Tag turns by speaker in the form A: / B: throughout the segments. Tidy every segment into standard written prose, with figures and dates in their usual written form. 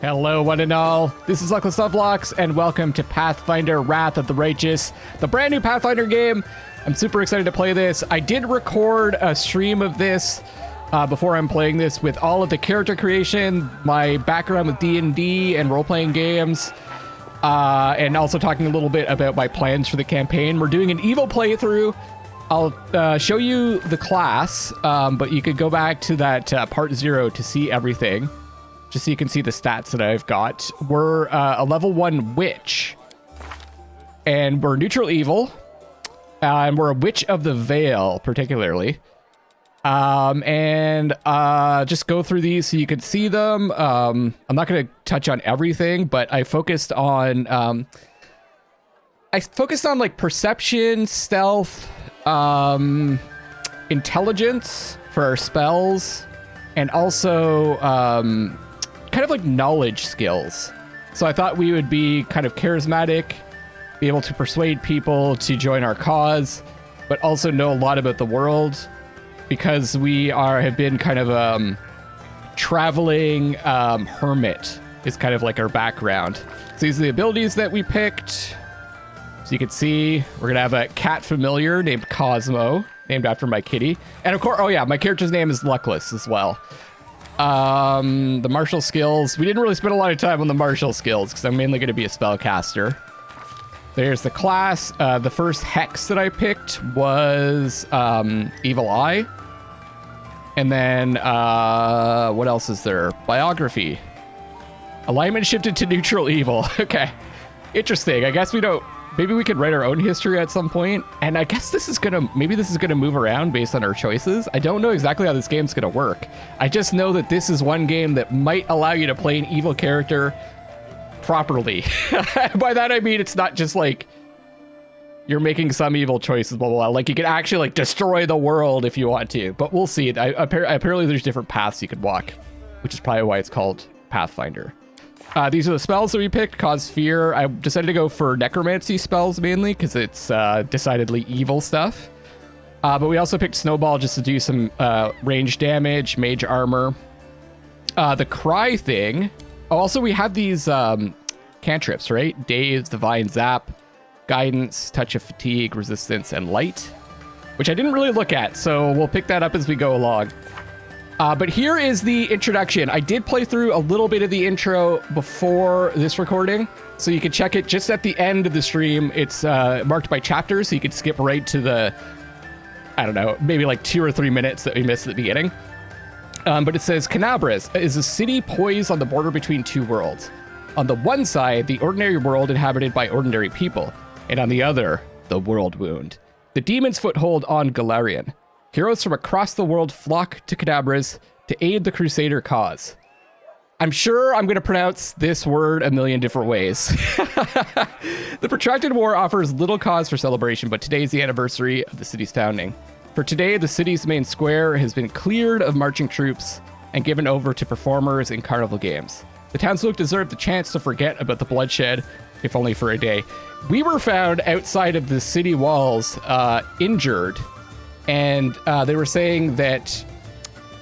A: Hello, one and all. This is Luckless LoveLinks, and welcome to Pathfinder Wrath of the Righteous, the brand new Pathfinder game. I'm super excited to play this. I did record a stream of this before I'm playing this with all of the character creation, my background with D&D and role-playing games, and also talking a little bit about my plans for the campaign. We're doing an evil playthrough. I'll show you the class, but you could go back to that part 0 to see everything. Just so you can see the stats that I've got. We're a level 1 witch. And we're neutral evil. And we're a witch of the veil, particularly. Just go through these so you can see them. I'm not going to touch on everything, but I focused on like perception, stealth, intelligence for our spells, and also kind of like knowledge skills. So I thought we would be kind of charismatic, be able to persuade people to join our cause, but also know a lot about the world, because we have been kind of traveling hermit is kind of like our background. So these are the abilities that we picked. So you can see we're gonna have a cat familiar named Cosmo, named after my kitty, and of course, oh yeah, my character's name is Luckless as well. The martial skills, we didn't really spend a lot of time on the martial skills because I'm mainly going to be a spellcaster. There's the class. The first hex that I picked was Evil Eye. And then what else is there? Biography. Alignment shifted to neutral evil. Okay, interesting. I guess maybe we could write our own history at some point. And I guess maybe this is gonna move around based on our choices. I don't know exactly how this game's gonna work. I just know that this is one game that might allow you to play an evil character properly. By that I mean it's not just like you're making some evil choices, blah, blah, blah. Like you can actually like destroy the world if you want to, but we'll see. Apparently there's different paths you could walk, which is probably why it's called Pathfinder. These are the spells that we picked. Cause fear. I decided to go for necromancy spells mainly because it's decidedly evil stuff. But we also picked snowball just to do some range damage, mage armor. The cry thing. Oh, also we have these cantrips, right? Daze, divine zap, guidance, touch of fatigue, resistance, and light, which I didn't really look at. So we'll pick that up as we go along. But here is the introduction. I did play through a little bit of the intro before this recording, so you can check it just at the end of the stream. It's marked by chapters, so you could skip right to the, I don't know, maybe like 2 or 3 minutes that we missed at the beginning. But it says, Canabras is a city poised on the border between two worlds. On the one side, the ordinary world inhabited by ordinary people, and on the other, the world wound. The demon's foothold on Galarian. Heroes from across the world flock to Canabras to aid the Crusader cause. I'm sure I'm going to pronounce this word a million different ways. The protracted war offers little cause for celebration, but today is the anniversary of the city's founding. For today, the city's main square has been cleared of marching troops and given over to performers in carnival games. The townsfolk deserve the chance to forget about the bloodshed, if only for a day. We were found outside of the city walls, injured. And they were saying that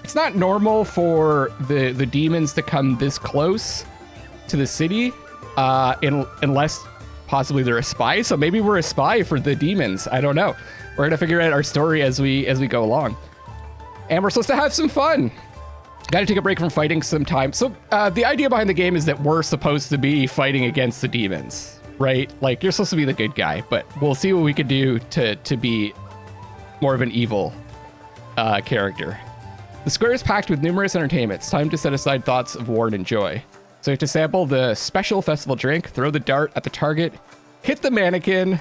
A: it's not normal for the demons to come this close to the city, unless possibly they're a spy. So maybe we're a spy for the demons. I don't know. We're gonna figure out our story as we go along. And we're supposed to have some fun. Got to take a break from fighting sometime. So the idea behind the game is that we're supposed to be fighting against the demons, right? Like you're supposed to be the good guy, but we'll see what we can do to be more of an evil character. The square is packed with numerous entertainments. Time to set aside thoughts of war and enjoy. So you have to sample the special festival drink, throw the dart at the target, hit the mannequin.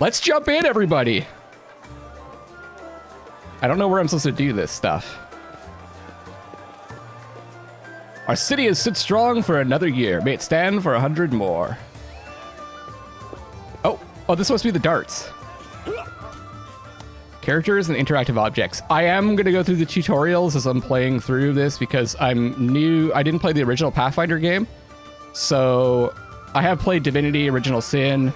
A: Let's jump in, everybody. I don't know where I'm supposed to do this stuff. Our city has stood strong for another year. May it stand for 100 more. Oh, this must be the darts. Characters and interactive objects. I am going to go through the tutorials as I'm playing through this because I'm new. I didn't play the original Pathfinder game. So I have played Divinity, Original Sin,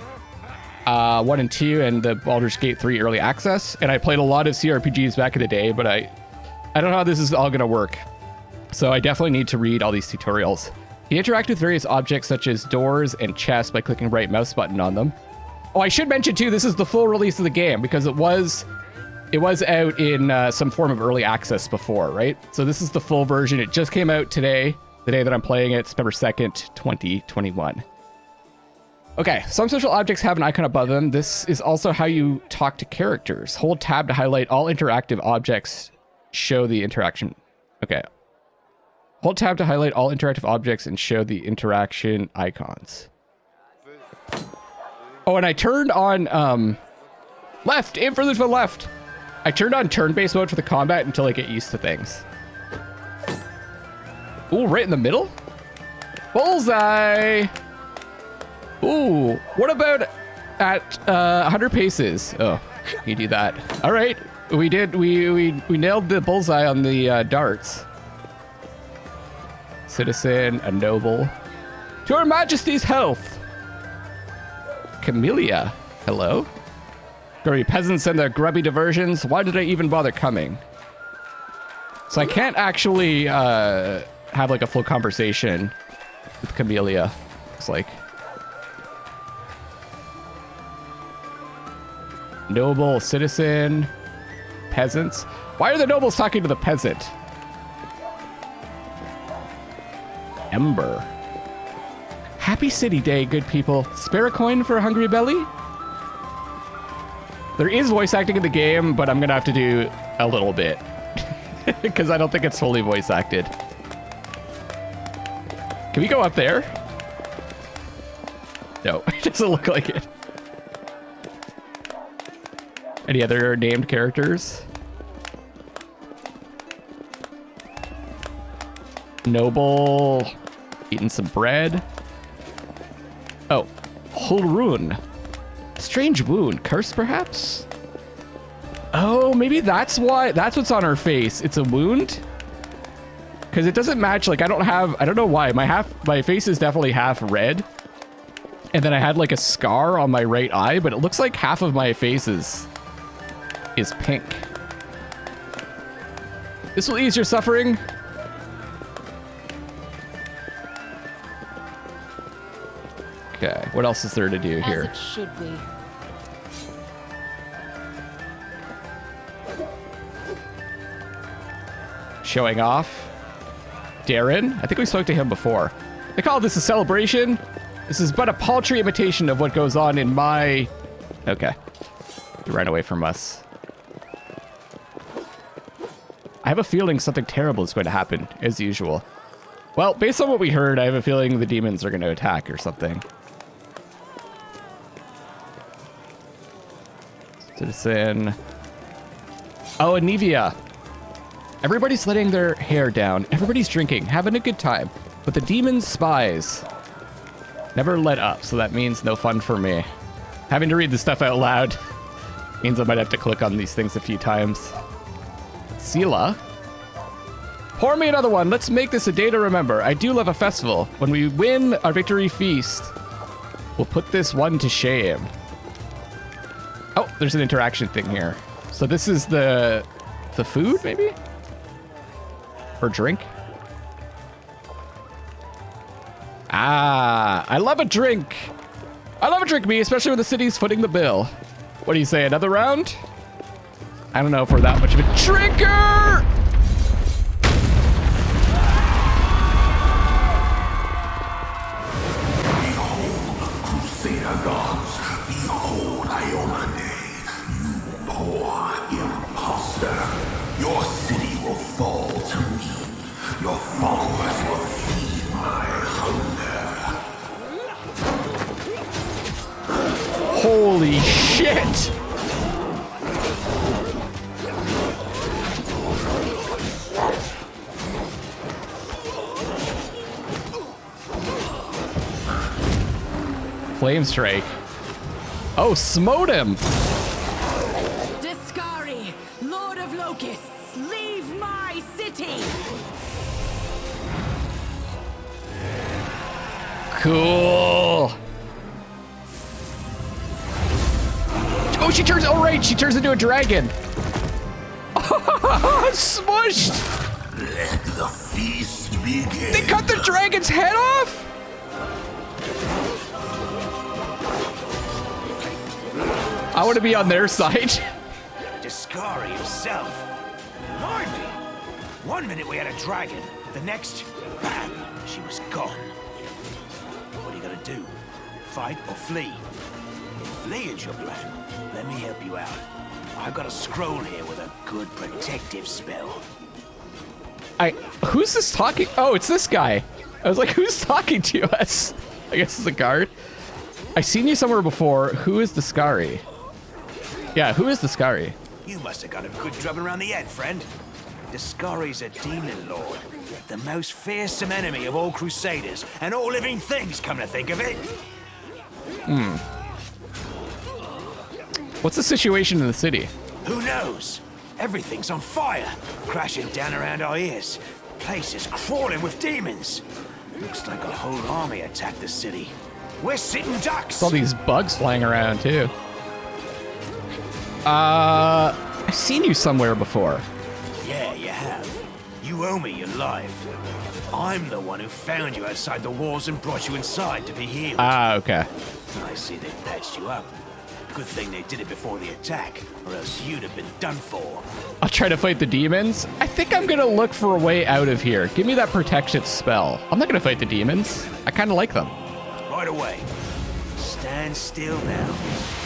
A: 1 and 2, and the Baldur's Gate 3 Early Access. And I played a lot of CRPGs back in the day, but I don't know how this is all going to work. So I definitely need to read all these tutorials. You interact with various objects such as doors and chests by clicking right mouse button on them. Oh, I should mention too, this is the full release of the game because it was out in some form of early access before, right? So this is the full version. It just came out today, the day that I'm playing it, September 2nd, 2021. Okay, some social objects have an icon above them. This is also how you talk to characters. Hold tab to highlight all interactive objects. Show the interaction. Okay. Hold tab to highlight all interactive objects and show the interaction icons. Oh, and I turned on left, aim further to the left. I turned on turn-based mode for the combat until I get used to things. Ooh, right in the middle? Bullseye! Ooh, what about at 100 paces? Oh, you do that. All right, we nailed the bullseye on the darts. Citizen, a noble. To Her Majesty's health. Camellia, hello? Grubby peasants and their grubby diversions. Why did I even bother coming? So I can't actually have like a full conversation with Camellia. It's like noble, citizen, peasants. Why are the nobles talking to the peasant? Ember. Happy city day, good people. Spare a coin for a hungry belly? There is voice acting in the game, but I'm gonna have to do a little bit because I don't think it's fully voice acted. Can we go up there? No, it doesn't look like it. Any other named characters? Noble, eating some bread. Oh, whole rune. Strange wound, curse perhaps? Oh, maybe that's why, that's what's on her face. It's a wound? Because it doesn't match, like I don't know why. My face is definitely half red. And then I had like a scar on my right eye, but it looks like half of my face is pink. This will ease your suffering. Okay, what else is there to do here?
B: As it should be.
A: Showing off. Darren, I think we spoke to him before. They call this a celebration. This is but a paltry imitation of what goes on in my... Okay. You ran away from us. I have a feeling something terrible is going to happen, as usual. Well, based on what we heard, I have a feeling the demons are going to attack or something. Citizen. Oh, Anivia. Everybody's letting their hair down. Everybody's drinking, having a good time. But the demons' spies never let up, so that means no fun for me. Having to read the stuff out loud means I might have to click on these things a few times. Sela. Pour me another one. Let's make this a day to remember. I do love a festival. When we win our victory feast, we'll put this one to shame. Oh, there's an interaction thing here. So this is the food, maybe? Or drink? Ah, I love a drink. I love a drink, me, especially when the city's footing the bill. What do you say, another round? I don't know if we're that much of a drinker!
C: Behold, Crusader gods, behold Iomane, you poor imposter. Your city will fall to me. Your followers will feed my hunger.
A: Holy shit! Flame strike. Oh, smote him!
B: Discari, Lord of Locusts, leave my city!
A: Cool. Oh, she turns, oh right, she turns into a dragon. Smushed!
C: Let the feast begin.
A: They cut the dragon's head off? I want to be on their side.
D: Discari himself. Blimey. One minute we had a dragon, the next, bam, she was gone. What are you gonna do? Fight or flee? If flee is your plan, let me help you out. I've got a scroll here with a good protective spell.
A: Who's this talking? Oh, it's this guy. I was like, who's talking to us? I guess it's a guard. I seen you somewhere before. Who is the Scary? Yeah, who is the Scary?
D: You must have got a good drubbing around the head, friend. Discari's a demon lord, the most fearsome enemy of all crusaders and all living things, come to think of it.
A: What's the situation in the city?
D: Who knows? Everything's on fire, crashing down around our ears. Place is crawling with demons. Looks like a whole army attacked the city. We're sitting ducks.
A: Saw these bugs flying around too. I've seen you somewhere before.
D: Yeah, you have. You owe me your life. I'm the one who found you outside the walls and brought you inside to be healed.
A: Ah, okay.
D: I see they patched you up. Good thing they did it before the attack, or else you'd have been done for.
A: I'll try to fight the demons. I think I'm gonna look for a way out of here. Give me that protective spell. I'm not gonna fight the demons. I kind of like them.
D: Right away. Stand still now.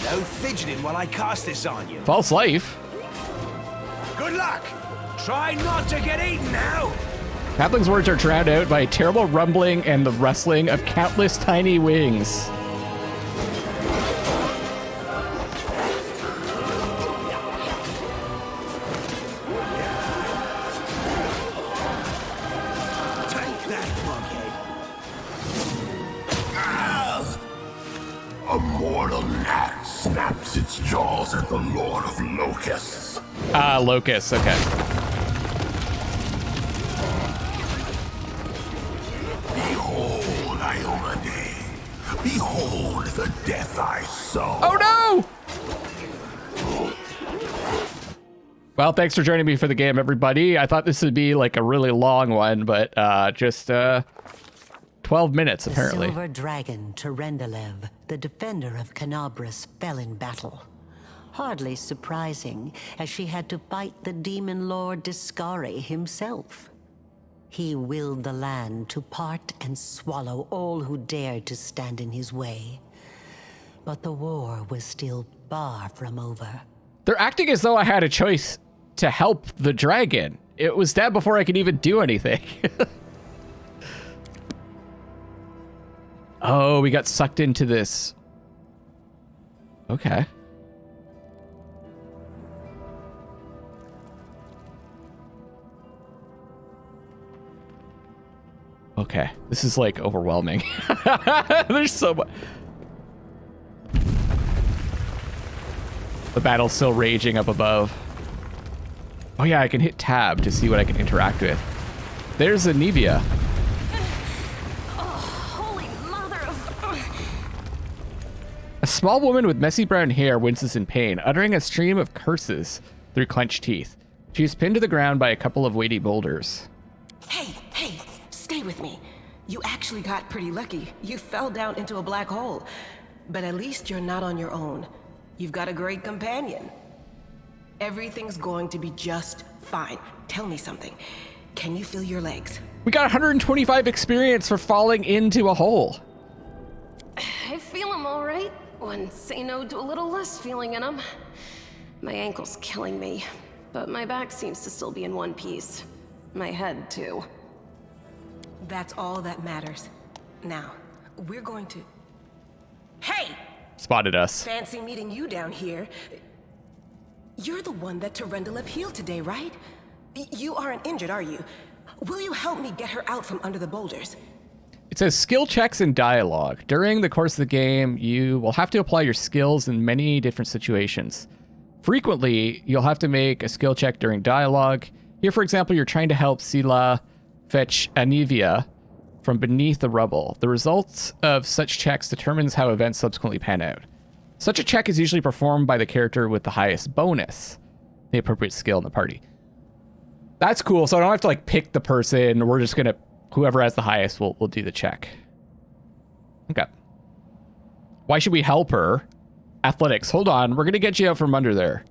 D: No fidgeting while I cast this on you.
A: False life.
D: Good luck. Try not to get eaten now.
A: Halfling's words are drowned out by a terrible rumbling and the rustling of countless tiny wings.
C: A mortal gnat snaps its jaws at the Lord of Locusts.
A: Ah, locusts, okay.
C: Behold, Iomade. Behold the death I saw.
A: Oh no! Well, thanks for joining me for the game, everybody. I thought this would be like a really long one, but just 12 minutes, apparently.
E: The silver dragon, Terendelev, the defender of Canabras, fell in battle. Hardly surprising, as she had to fight the demon lord Discari himself. He willed the land to part and swallow all who dared to stand in his way. But the war was still far from over.
A: They're acting as though I had a choice to help the dragon. It was dead before I could even do anything. Oh, we got sucked into this. Okay. Okay, this is like overwhelming. There's so much. The battle's still raging up above. Oh yeah, I can hit tab to see what I can interact with. There's Anivia. A small woman with messy brown hair winces in pain, uttering a stream of curses through clenched teeth. She is pinned to the ground by a couple of weighty boulders.
F: Hey, stay with me. You actually got pretty lucky. You fell down into a black hole. But at least you're not on your own. You've got a great companion. Everything's going to be just fine. Tell me something. Can you feel your legs?
A: We got 125 experience for falling into a hole.
G: I feel them all right. Wouldn't say no to a little less feeling in them. My ankle's killing me, but my back seems to still be in one piece. My head, too.
F: That's all that matters. Now, we're going to... Hey!
A: Spotted us.
F: Fancy meeting you down here. You're the one that Terendelev healed today, right? You aren't injured, are you? Will you help me get her out from under the boulders?
A: It says skill checks and dialogue. During the course of the game, you will have to apply your skills in many different situations. Frequently, you'll have to make a skill check during dialogue. Here, for example, you're trying to help Sela fetch Anivia from beneath the rubble. The results of such checks determines how events subsequently pan out. Such a check is usually performed by the character with the highest bonus, the appropriate skill in the party. That's cool. So I don't have to like pick the person. We're just gonna, whoever has the highest will do the check. Okay. Why should we help her? Athletics. Hold on. We're gonna get you out from under there.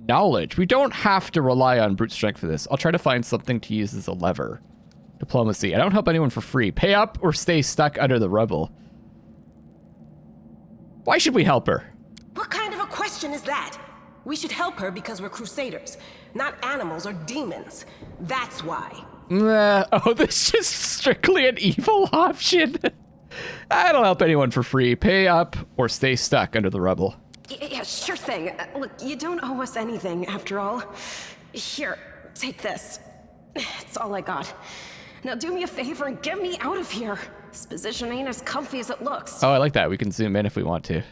A: Knowledge. We don't have to rely on brute strength for this. I'll try to find something to use as a lever. Diplomacy. I don't help anyone for free. Pay up or stay stuck under the rubble. Why should we help her?
F: What kind of a question is that? We should help her because we're crusaders, not animals or demons. That's why.
A: Oh, this is just strictly an evil option. I don't help anyone for free. Pay up or stay stuck under the rubble.
G: Yeah, sure thing. Look, you don't owe us anything, after all. Here, take this. It's all I got. Now do me a favor and get me out of here. This position ain't as comfy as it looks.
A: Oh, I like that. We can zoom in if we want to.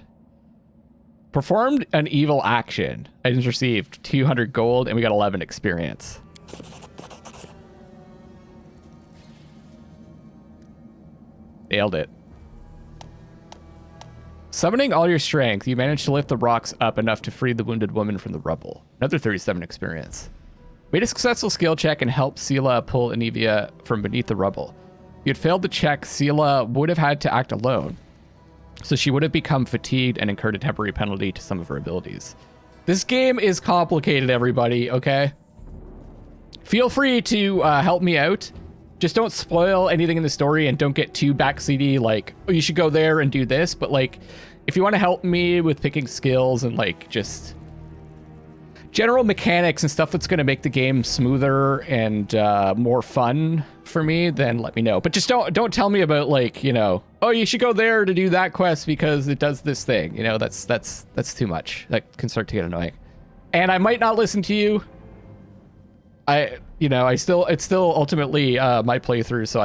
A: Performed an evil action. Items received 200 gold, and we got 11 experience. Nailed it. Summoning all your strength, you managed to lift the rocks up enough to free the wounded woman from the rubble. Another 37 experience. Made a successful skill check and helped Sela pull Anivia from beneath the rubble. If you had failed the check, Sela would have had to act alone. So she would have become fatigued and incurred a temporary penalty to some of her abilities. This game is complicated, everybody, okay? Feel free to help me out. Just don't spoil anything in the story and don't get too backseaty, like, oh, you should go there and do this. But, like, if you want to help me with picking skills and, like, just general mechanics and stuff that's going to make the game smoother and more fun for me, then let me know. But just don't tell me about, like, you know, oh, you should go there to do that quest because it does this thing. You know, that's too much. That can start to get annoying. And I might not listen to you. It's still ultimately my playthrough, so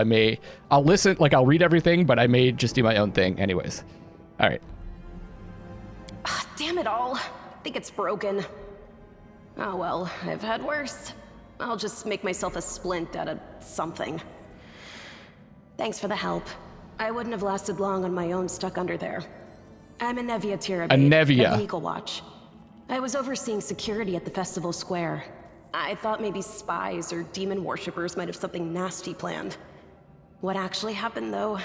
A: I'll listen, like, I'll read everything, but I may just do my own thing anyways. All right.
G: Damn it all. I think it's broken. Oh well, I've had worse. I'll just make myself a splint out of something. Thanks for the help. I wouldn't have lasted long on my own stuck under there. I'm Anevia Tirabade.
A: Anevia.
G: Of Eagle Watch. I was overseeing security at the festival square. I thought maybe spies or demon worshippers might have something nasty planned. What actually happened, though,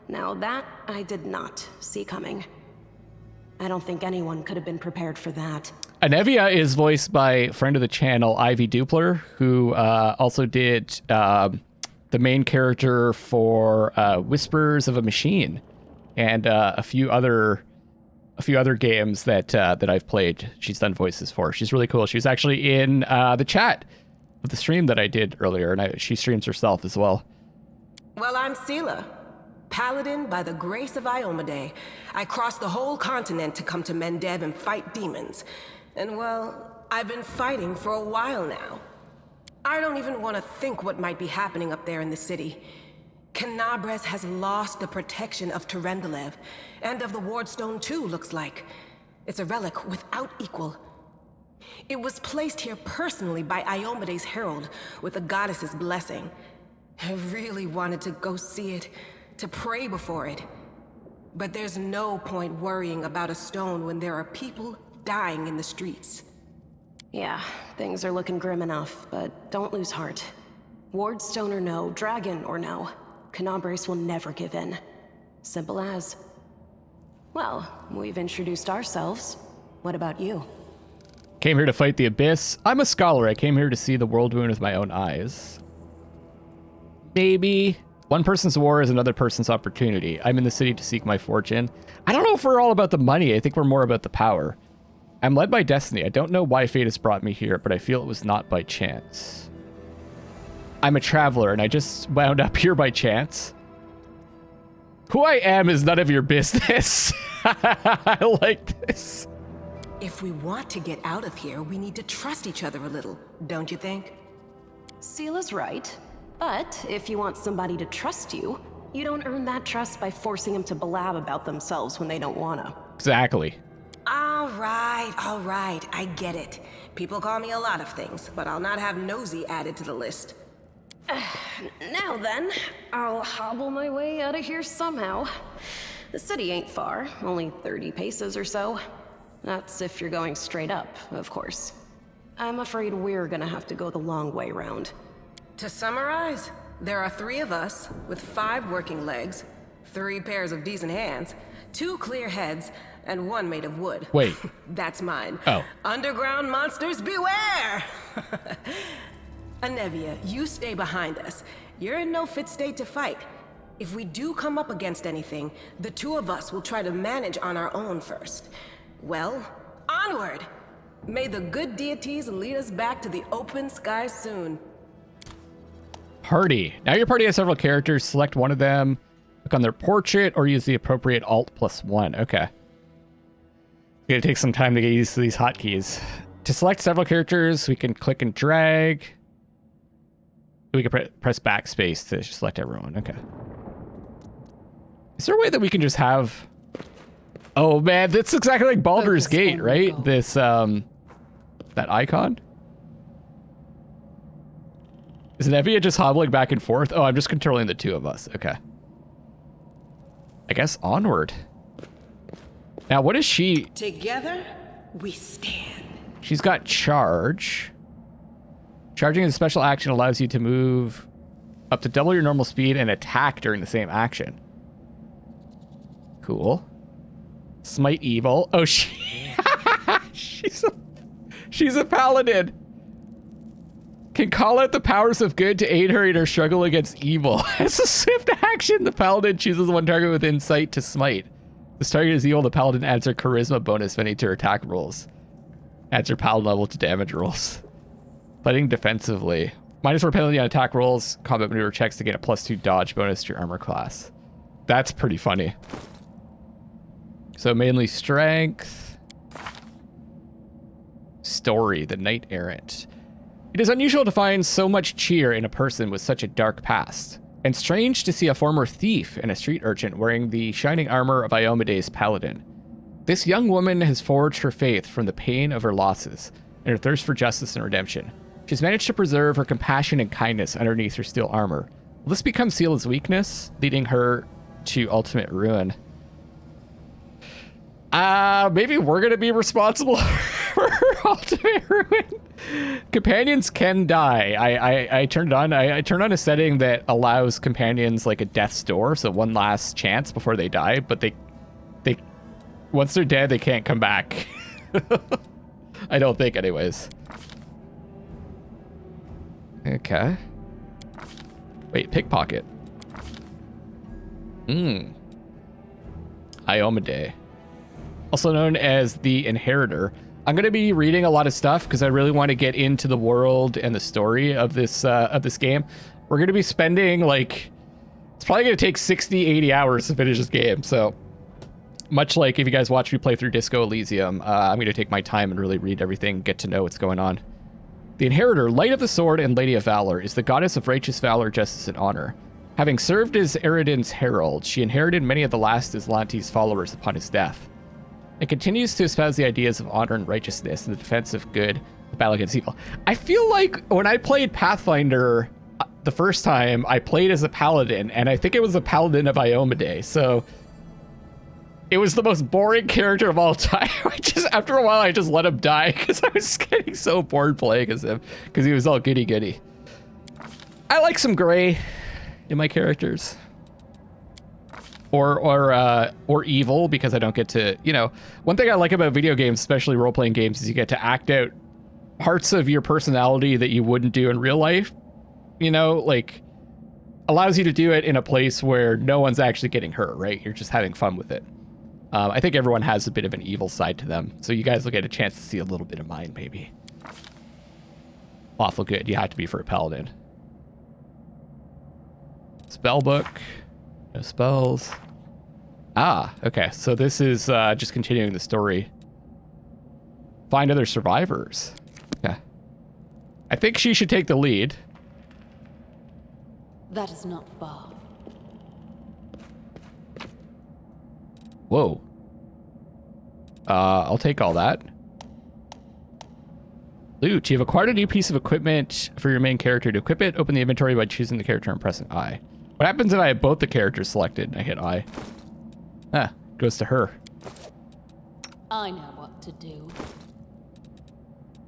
G: now that I did not see coming. I don't think anyone could have been prepared for that.
A: Anevia is voiced by friend of the channel, Ivy Dupler, who also did the main character for Whispers of a Machine and a few other games that I've played. She's done voices for. She's really cool. She was actually in the chat of the stream that I did earlier, and she streams herself as well.
F: Well, I'm Sela, paladin by the grace of Iomade. I crossed the whole continent to come to Mendev and fight demons. And well, I've been fighting for a while now. I don't even want to think what might be happening up there in the city. Canabres has lost the protection of Terendelev, and of the Wardstone too, looks like. It's a relic without equal. It was placed here personally by Iomede's herald, with the goddess's blessing. I really wanted to go see it, to pray before it. But there's no point worrying about a stone when there are people dying in the streets.
G: Yeah, things are looking grim enough, but don't lose heart. Wardstone or no, dragon or no, Canabres will never give in. Simple as. Well, we've introduced ourselves. What about you?
A: Came here to fight the Abyss. I'm a scholar. I came here to see the world wound with my own eyes. Maybe. One person's war is another person's opportunity. I'm in the city to seek my fortune. I don't know if we're all about the money. I think we're more about the power. I'm led by destiny. I don't know why fate has brought me here, but I feel it was not by chance. I'm a traveler, and I just wound up here by chance. Who I am is none of your business. I like this.
F: If we want to get out of here, we need to trust each other a little, don't you think?
G: Sela's right. But if you want somebody to trust you, you don't earn that trust by forcing them to blab about themselves when they don't wanna.
A: Exactly.
F: All right, I get it. People call me a lot of things, but I'll not have nosy added to the list.
G: Now then, I'll hobble my way out of here somehow. The city ain't far, only 30 paces or so. That's if you're going straight up, of course. I'm afraid we're gonna have to go the long way round.
F: To summarize, there are 3 of us with 5 working legs, 3 pairs of decent hands, 2 clear heads, and 1 made of wood.
A: Wait.
F: That's mine.
A: Oh.
F: Underground monsters beware! Anevia, you stay behind us. You're in no fit state to fight. If we do come up against anything, the 2 of us will try to manage on our own first. Well, onward! May the good deities lead us back to the open sky soon.
A: Party. Now your party has several characters. Select one of them, click on their portrait, or use the appropriate Alt+1. Okay. Gonna take some time to get used to these hotkeys. To select several characters, we can click and drag. We can press backspace to select everyone. Okay. Is there a way that we can just have... Oh man, that's exactly like Baldur's Gate, right? This, that icon? Is Nevia just hobbling back and forth? Oh, I'm just controlling the 2 of us. Okay. I guess onward. Now, what is she?
F: Together, we stand.
A: She's got charge. Charging as a special action allows you to move up to double your normal speed and attack during the same action. Cool. Smite evil. Oh, she's a paladin. Can call out the powers of good to aid her in her struggle against evil. As a swift action, the paladin chooses one target with insight to smite. This target is evil. The paladin adds her charisma bonus if any to her attack rolls. Adds her paladin level to damage rolls. Fighting defensively. -4 penalty on attack rolls. Combat maneuver checks to get a +2 dodge bonus to your armor class. That's pretty funny. So mainly strength. Story, the knight errant. It is unusual to find so much cheer in a person with such a dark past, and strange to see a former thief and a street urchin wearing the shining armor of Iomede's paladin. This young woman has forged her faith from the pain of her losses and her thirst for justice and redemption. She's managed to preserve her compassion and kindness underneath her steel armor. Will this become Sela's weakness, leading her to ultimate ruin? Maybe we're gonna be responsible for her ultimate ruin. Companions can die. I turned it on. I turned on a setting that allows companions like a death's door, so one last chance before they die. But they once they're dead, they can't come back. I don't think, anyways. Okay. Wait, pickpocket. Iomade. Also known as the Inheritor. I'm going to be reading a lot of stuff because I really want to get into the world and the story of this game. We're going to be spending like, it's probably going to take 60, 80 hours to finish this game. So much like if you guys watch me play through Disco Elysium, I'm going to take my time and really read everything, get to know what's going on. The Inheritor, Light of the Sword and Lady of Valor, is the goddess of righteous valor, justice, and honor. Having served as Eredin's herald, she inherited many of the last Islanti's followers upon his death. It continues to espouse the ideas of honor and righteousness in the defense of good, the battle against evil. I feel like when I played Pathfinder the first time, I played as a paladin, and I think it was a paladin of Iomade, so it was the most boring character of all time. After a while, I just let him die because I was getting so bored playing as him because he was all goody-goody. I like some gray in my characters. Or evil, because I don't get to, you know, one thing I like about video games, especially role-playing games, is you get to act out parts of your personality that you wouldn't do in real life. You know, like, allows you to do it in a place where no one's actually getting hurt, right? You're just having fun with it. I think everyone has a bit of an evil side to them, so you guys will get a chance to see a little bit of mine, maybe. Lawful good, you have to be for a paladin. Spellbook. No spells. Ah, okay. So this is just continuing the story. Find other survivors. Okay. I think she should take the lead.
B: That is not far.
A: Whoa. I'll take all that. Loot. You've acquired a new piece of equipment for your main character. To equip it, open the inventory by choosing the character and pressing I. What happens if I have both the characters selected and I hit I? Ah, goes to her.
B: I know what to do.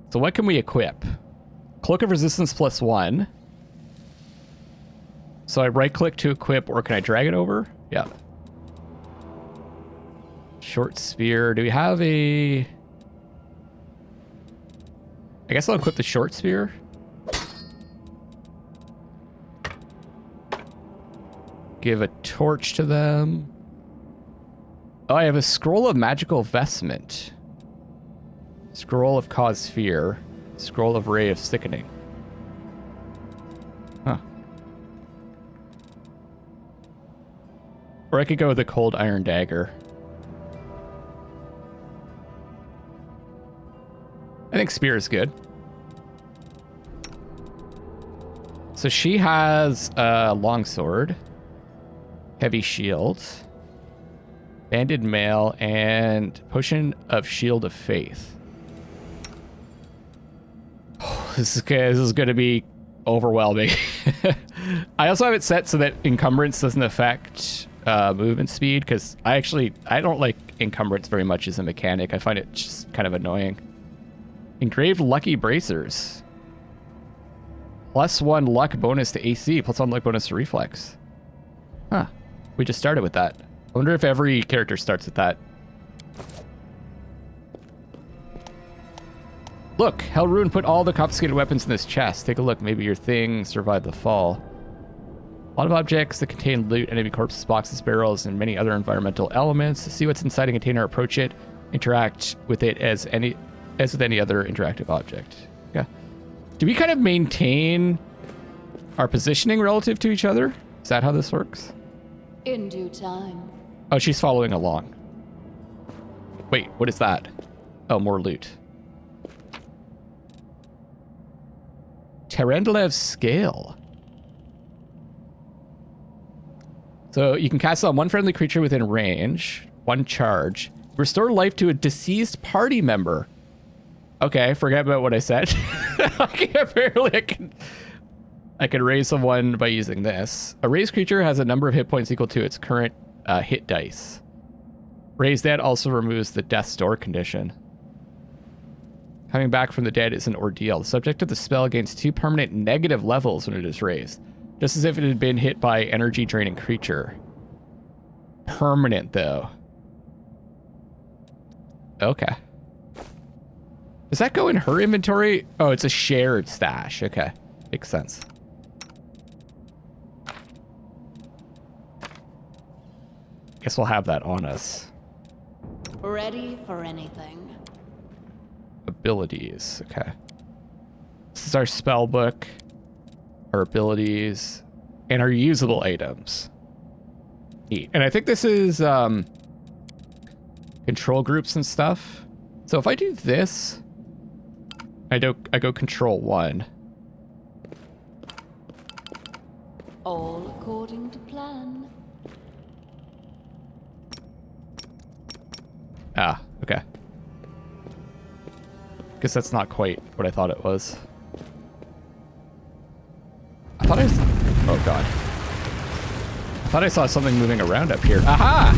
A: So what can we equip? Cloak of Resistance +1. So I right click to equip, or can I drag it over? Yeah. Short spear. Do we have a... I guess I'll equip the short spear. Give a torch to them. Oh, I have a scroll of magical vestment. Scroll of cause fear. Scroll of ray of sickening. Huh. Or I could go with the cold iron dagger. I think spear is good. So she has a longsword, heavy shield, banded mail, and potion of shield of faith. Oh, this is going to be overwhelming. I also have it set so that encumbrance doesn't affect movement speed, because I don't like encumbrance very much as a mechanic. I find it just kind of annoying. Engraved lucky bracers. +1 luck bonus to AC, +1 luck bonus to reflex. Huh. We just started with that. I wonder if every character starts with that. Look, Hellrune put all the confiscated weapons in this chest. Take a look. Maybe your thing survived the fall. A lot of objects that contain loot, enemy corpses, boxes, barrels, and many other environmental elements. To see what's inside a container, approach it, interact with it as with any other interactive object. Yeah. Do we kind of maintain our positioning relative to each other? Is that how this works?
B: In due time.
A: Oh, she's following along. Wait, what is that? Oh, more loot. Terendalev's Scale. So you can cast it on one friendly creature within range, 1 charge. Restore life to a deceased party member. Okay, forget about what I said. Apparently I can raise someone by using this. A raised creature has a number of hit points equal to its current hit dice. Raise Dead also removes the death's door condition. Coming back from the dead is an ordeal. The subject of the spell gains 2 permanent negative levels when it is raised, just as if it had been hit by energy draining creature. Permanent though. Okay. Does that go in her inventory? Oh, it's a shared stash. Okay. Makes sense. Guess we'll have that on us.
B: Ready for anything.
A: Abilities. Okay. This is our spell book, our abilities, and our usable items. Neat. And I think this is control groups and stuff. So if I do this, I go control 1.
B: All according to plan.
A: Ah, okay. Guess that's not quite what I thought it was. I thought oh god. I thought I saw something moving around up here. Aha!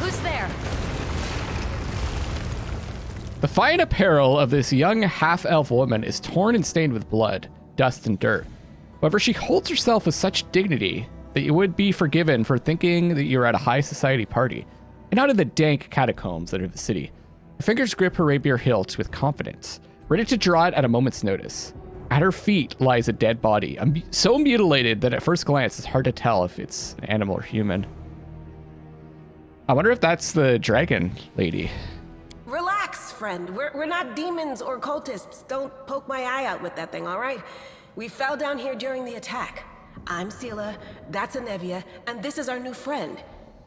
G: Who's there?
A: The fine apparel of this young half-elf woman is torn and stained with blood, dust, and dirt. However, she holds herself with such dignity that you would be forgiven for thinking that you're at a high society party, and not in the dank catacombs that are the city. Her fingers grip her rapier hilt with confidence, ready to draw it at a moment's notice. At her feet lies a dead body, so mutilated that at first glance it's hard to tell if it's an animal or human. I wonder if that's the dragon lady.
F: Relax, friend. We're not demons or cultists. Don't poke my eye out with that thing, all right? We fell down here during the attack. I'm Sela, that's Anevia, and this is our new friend.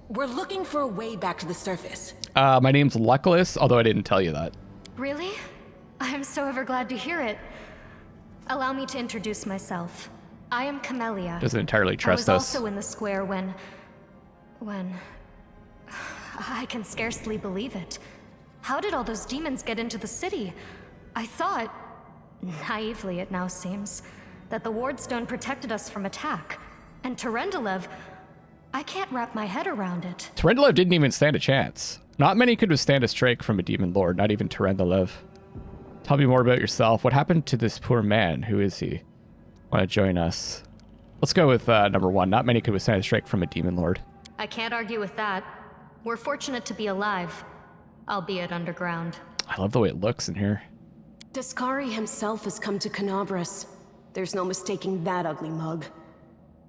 F: We're looking for a way back to the surface.
A: My name's Luckless, although I didn't tell you that.
G: Really? I'm so ever glad to hear it. Allow me to introduce myself. I am Camellia.
A: Doesn't entirely trust us.
G: I was also in the square when... I can scarcely believe it. How did all those demons get into the city? I thought, naively it now seems, that the Wardstone protected us from attack. And Terendalev, I can't wrap my head around it.
A: Terendalev didn't even stand a chance. Not many could withstand a strike from a demon lord, not even Terendalev. Tell me more about yourself. What happened to this poor man? Who is he? Want to join us? Let's go with number 1. Not many could withstand a strike from a demon lord.
H: I can't argue with that. We're fortunate to be alive, albeit underground.
A: I love the way it looks in here.
G: Discari himself has come to Canobras. There's no mistaking that ugly mug.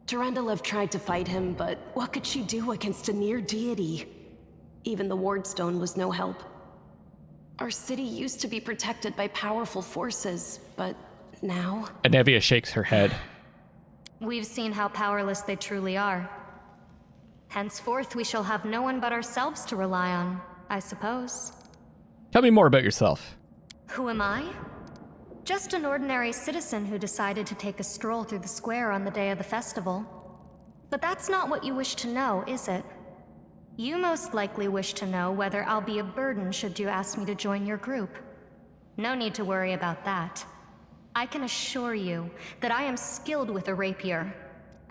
G: Durendalev tried to fight him, but what could she do against a near deity? Even the Wardstone was no help. Our city used to be protected by powerful forces, but now...
A: Anevia shakes her head.
H: We've seen how powerless they truly are. Henceforth, we shall have no one but ourselves to rely on, I suppose.
A: Tell me more about yourself.
H: Who am I? Just an ordinary citizen who decided to take a stroll through the square on the day of the festival. But that's not what you wish to know, is it? You most likely wish to know whether I'll be a burden should you ask me to join your group. No need to worry about that. I can assure you that I am skilled with a rapier,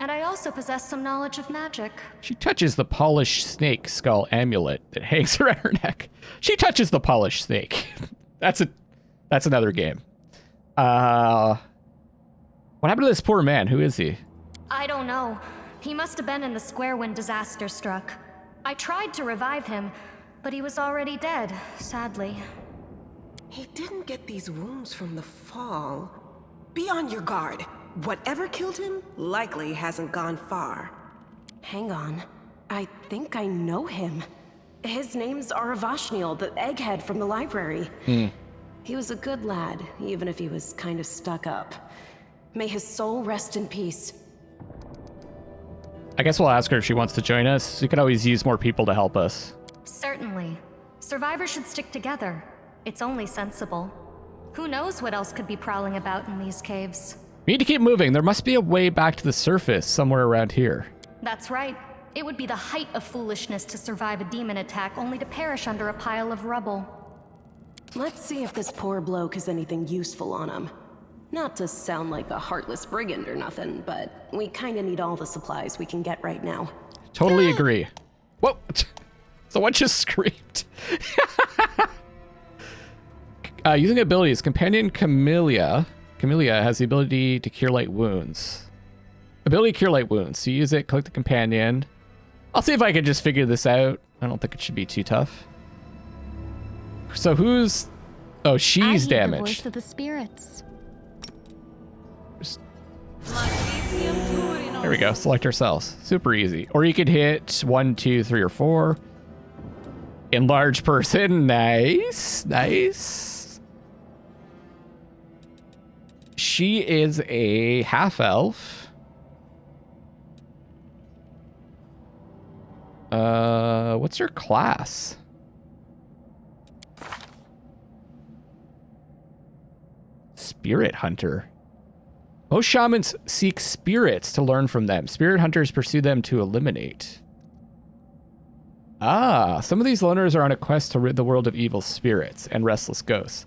H: and I also possess some knowledge of magic. She touches the polished snake skull amulet that hangs around her neck. She touches the polished snake. That's another game. What happened to this poor man? Who is he? I don't know. He must have been in the square when disaster struck. I tried to revive him, but he was already dead, sadly.
F: He didn't get these wounds from the fall. Be on your guard. Whatever killed him likely hasn't gone far.
G: Hang on. I think I know him. His name's Aravashniel, the egghead from the library. He was a good lad, even if he was kind of stuck up. May his soul rest in peace.
A: I guess we'll ask her if she wants to join us. We could always use more people to help us.
H: Certainly. Survivors should stick together. It's only sensible. Who knows what else could be prowling about in these caves?
A: We need to keep moving. There must be a way back to the surface somewhere around here.
H: That's right. It would be the height of foolishness to survive a demon attack only to perish under a pile of rubble.
G: Let's see if this poor bloke has anything useful on him. Not to sound like a heartless brigand or nothing, but we kinda need all the supplies we can get right now.
A: Totally agree. Whoa! Someone just screamed. Using abilities, companion Camellia has the ability to cure light wounds. Ability to cure light wounds. So you use it, click the companion. I'll see if I can just figure this out. I don't think it should be too tough. So who's... Oh, she's damaged.
I: The voice of the spirits.
A: There we go. Select ourselves. Super easy. Or you could hit 1, 2, 3, or 4. Enlarge person. Nice. Nice. She is a half-elf. What's her class? Spirit hunter. Most shamans seek spirits to learn from them. Spirit hunters pursue them to eliminate. Ah, some of these loners are on a quest to rid the world of evil spirits and restless ghosts.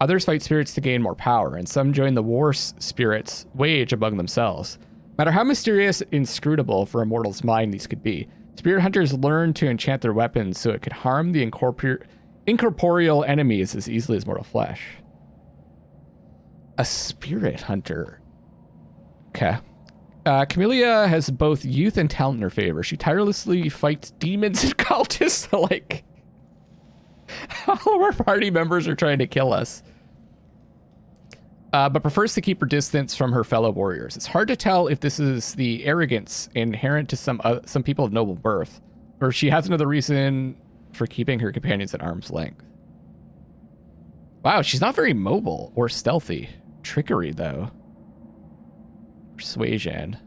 A: Others fight spirits to gain more power, and some join the war spirits wage among themselves. No matter how mysterious and inscrutable for a mortal's mind these could be, spirit hunters learn to enchant their weapons so it could harm the incorporeal enemies as easily as mortal flesh. A spirit hunter. Okay. Camellia has both youth and talent in her favor. She tirelessly fights demons and cultists alike. All of our party members are trying to kill us. But prefers to keep her distance from her fellow warriors. It's hard to tell if this is the arrogance inherent to some people of noble birth, or if she has another reason for keeping her companions at arm's length. Wow, she's not very mobile or stealthy. Trickery, though. Persuasion.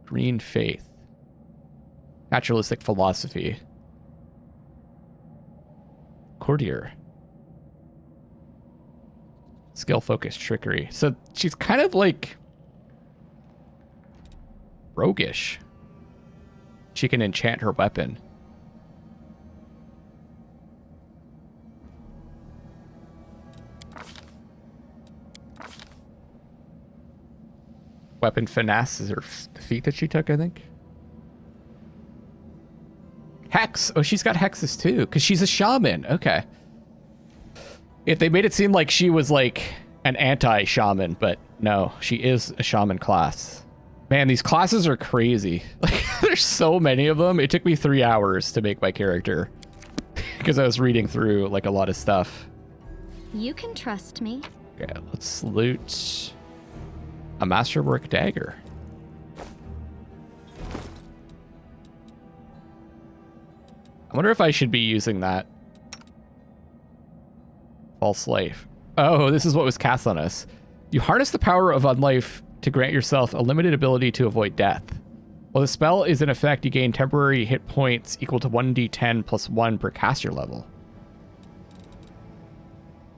A: Green faith. Naturalistic philosophy. Courtier. Skill-focused trickery. So she's kind of like roguish. She can enchant her weapon. Weapon finesse is her feat that she took, I think. Hex. Oh, she's got hexes too, because she's a shaman. Okay. If they made it seem like she was like an anti-shaman, but No, she is a shaman class. Man, these classes are crazy. Like, there's so many of them. It took me 3 hours to make my character because I was reading through like a lot of stuff.
H: You can trust me.
A: Okay, let's loot a masterwork dagger. I wonder if I should be using that. False life. Oh, this is what was cast on us. You harness the power of unlife to grant yourself a limited ability to avoid death. While the spell is in effect, you gain temporary hit points equal to 1d10 plus 1 per caster level.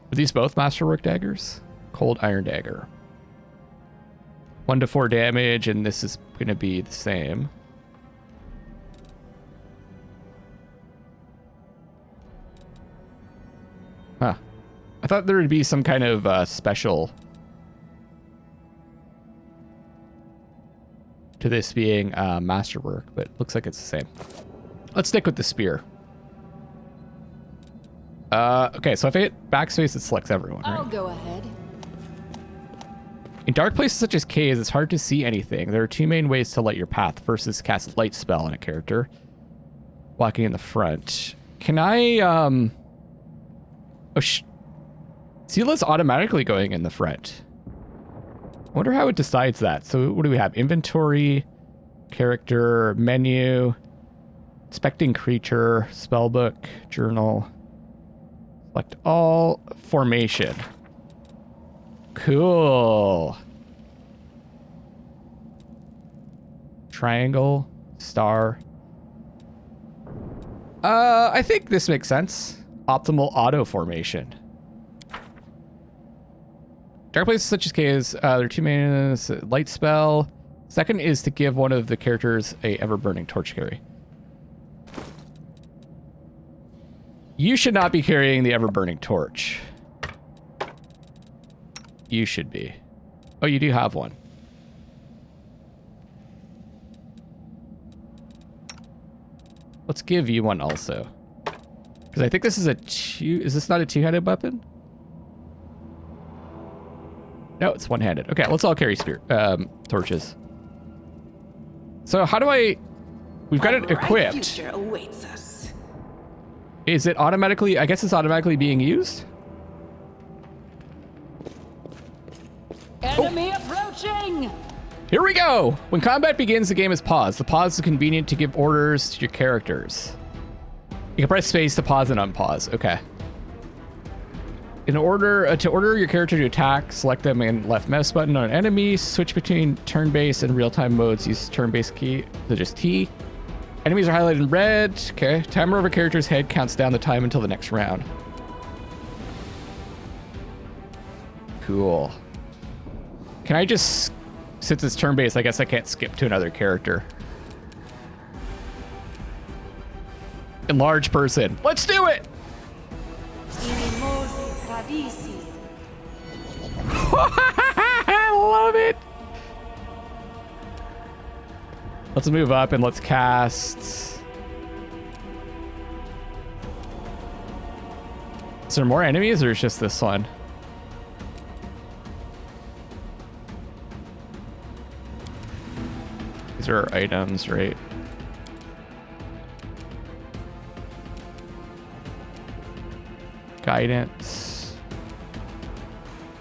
A: Are these both masterwork daggers? Cold iron dagger. 1 to 4 damage, and this is going to be the same. Huh. I thought there would be some kind of special to this being masterwork, but looks like it's the same. Let's stick with the spear. Okay, so if I hit backspace, it selects everyone, right?
B: I'll go ahead.
A: In dark places such as caves, it's hard to see anything. There are 2 main ways to light your path. First is cast a light spell on a character, walking in the front. Can I, oh, Sela's automatically going in the front. I wonder how it decides that. So what do we have? Inventory, character, menu, inspecting creature, spellbook, journal, select all, formation. Cool. Triangle, star. I think this makes sense. Optimal auto formation. Dark places such as caves, there are 2 main light spell. Second is to give one of the characters a ever-burning torch carry. You should not be carrying the ever-burning torch. You should be. Oh, you do have one. Let's give you one also. Because I think this is a 2... Is this not a 2-handed weapon? No, it's one-handed. Okay, let's all carry torches. So how do I... We've got it equipped.
F: Future awaits us.
A: Is it automatically... I guess it's automatically being used?
B: Enemy approaching!
A: Here we go! When combat begins, the game is paused. The pause is convenient to give orders to your characters. You can press space to pause and unpause. Okay. In order to order your character to attack, select them in left mouse button on an enemy. Switch between turn-based and real-time modes. Use turn-based key, so just T. Enemies are highlighted in red. Okay. Timer over character's head counts down the time until the next round. Cool. Can I just, since it's turn-based, I guess I can't skip to another character. Enlarge person. Let's do it! I love it. Let's move up and let's cast. Is there more enemies or is just this one? These are items, right? Guidance.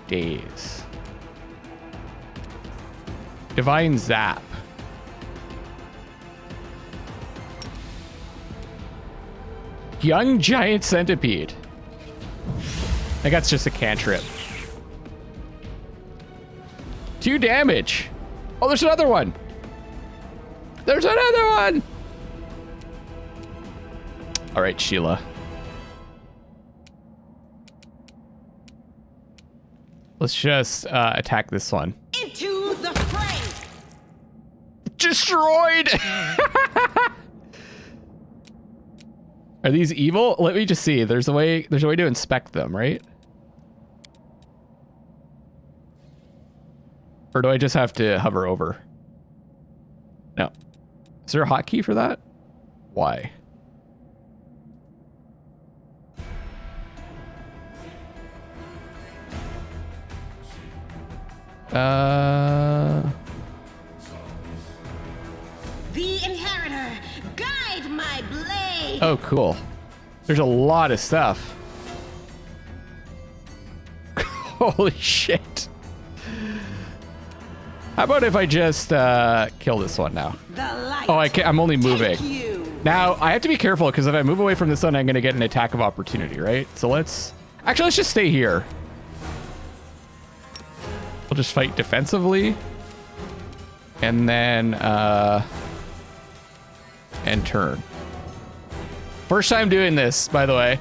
A: Days. Divine Zap. Young Giant Centipede. I think that's just a cantrip. 2 damage. Oh, there's another one. There's another one. All right, Sheila. Let's just attack this one.
B: Into the fray!
A: Destroyed! Are these evil? Let me just see. There's a way to inspect them, right? Or do I just have to hover over? No. Is there a hotkey for that? Why?
I: The Inheritor, guide my blade!
A: Oh, cool. There's a lot of stuff. Holy shit. How about if I just kill this one now? Oh, I'm only moving. Now, I have to be careful because if I move away from this one, I'm going to get an attack of opportunity, right? So let's just stay here. We'll just fight defensively. And then, and turn. First time doing this, by the way.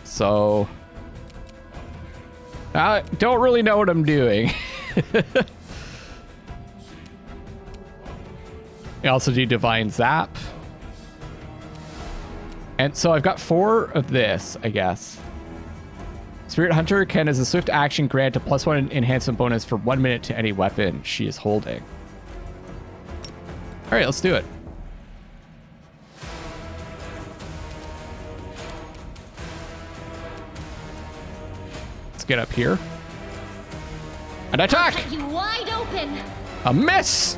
A: So, I don't really know what I'm doing. I also do Divine Zap. And so I've got 4 of this, I guess. Spirit Hunter can, as a swift action, grant a +1 enhancement bonus for 1 minute to any weapon she is holding. All right, let's do it. Let's get up here. An attack!
H: I'll cut you wide open.
A: A miss!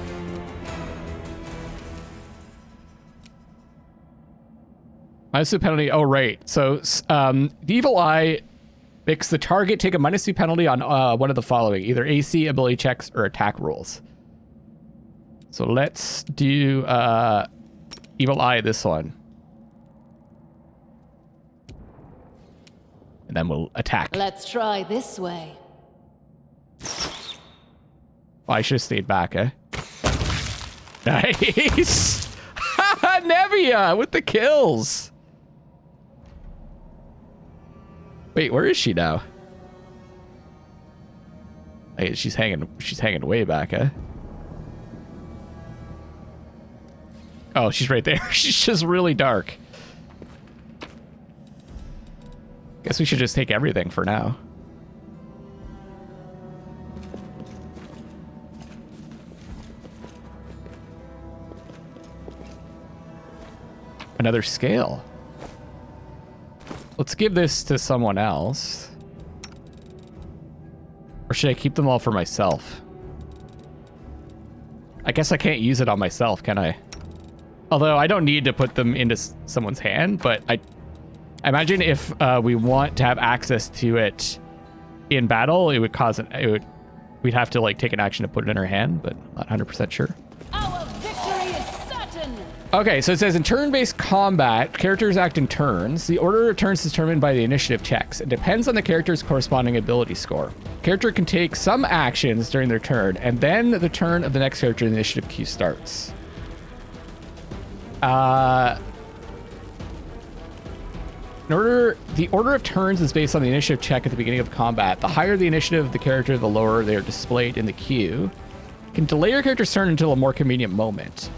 A: -2 penalty. Oh, right. So, the Evil Eye makes the target take a -2 penalty on one of the following: either AC, ability checks, or attack rolls. So let's do Evil Eye this one. And then we'll attack.
B: Let's try this way.
A: Oh, I should have stayed back, eh? Nice! Nevia with the kills! Wait, where is she now? Hey, she's hanging way back, eh? Oh, she's right there. She's just really dark. Guess we should just take everything for now. Another scale. Let's give this to someone else. Or should I keep them all for myself? I guess I can't use it on myself, can I? Although I don't need to put them into someone's hand, but I imagine if we want to have access to it in battle, it would cause we'd have to like take an action to put it in our hand, but not 100% sure.
B: Our victory is certain.
A: Okay, so it says in turn-based combat, characters act in turns. The order of turns is determined by the initiative checks. It depends on the character's corresponding ability score. Character can take some actions during their turn, and then the turn of the next character in the initiative queue starts. The order of turns is based on the initiative check at the beginning of combat. The higher the initiative of the character, the lower they are displayed in the queue. You can delay your character's turn until a more convenient moment.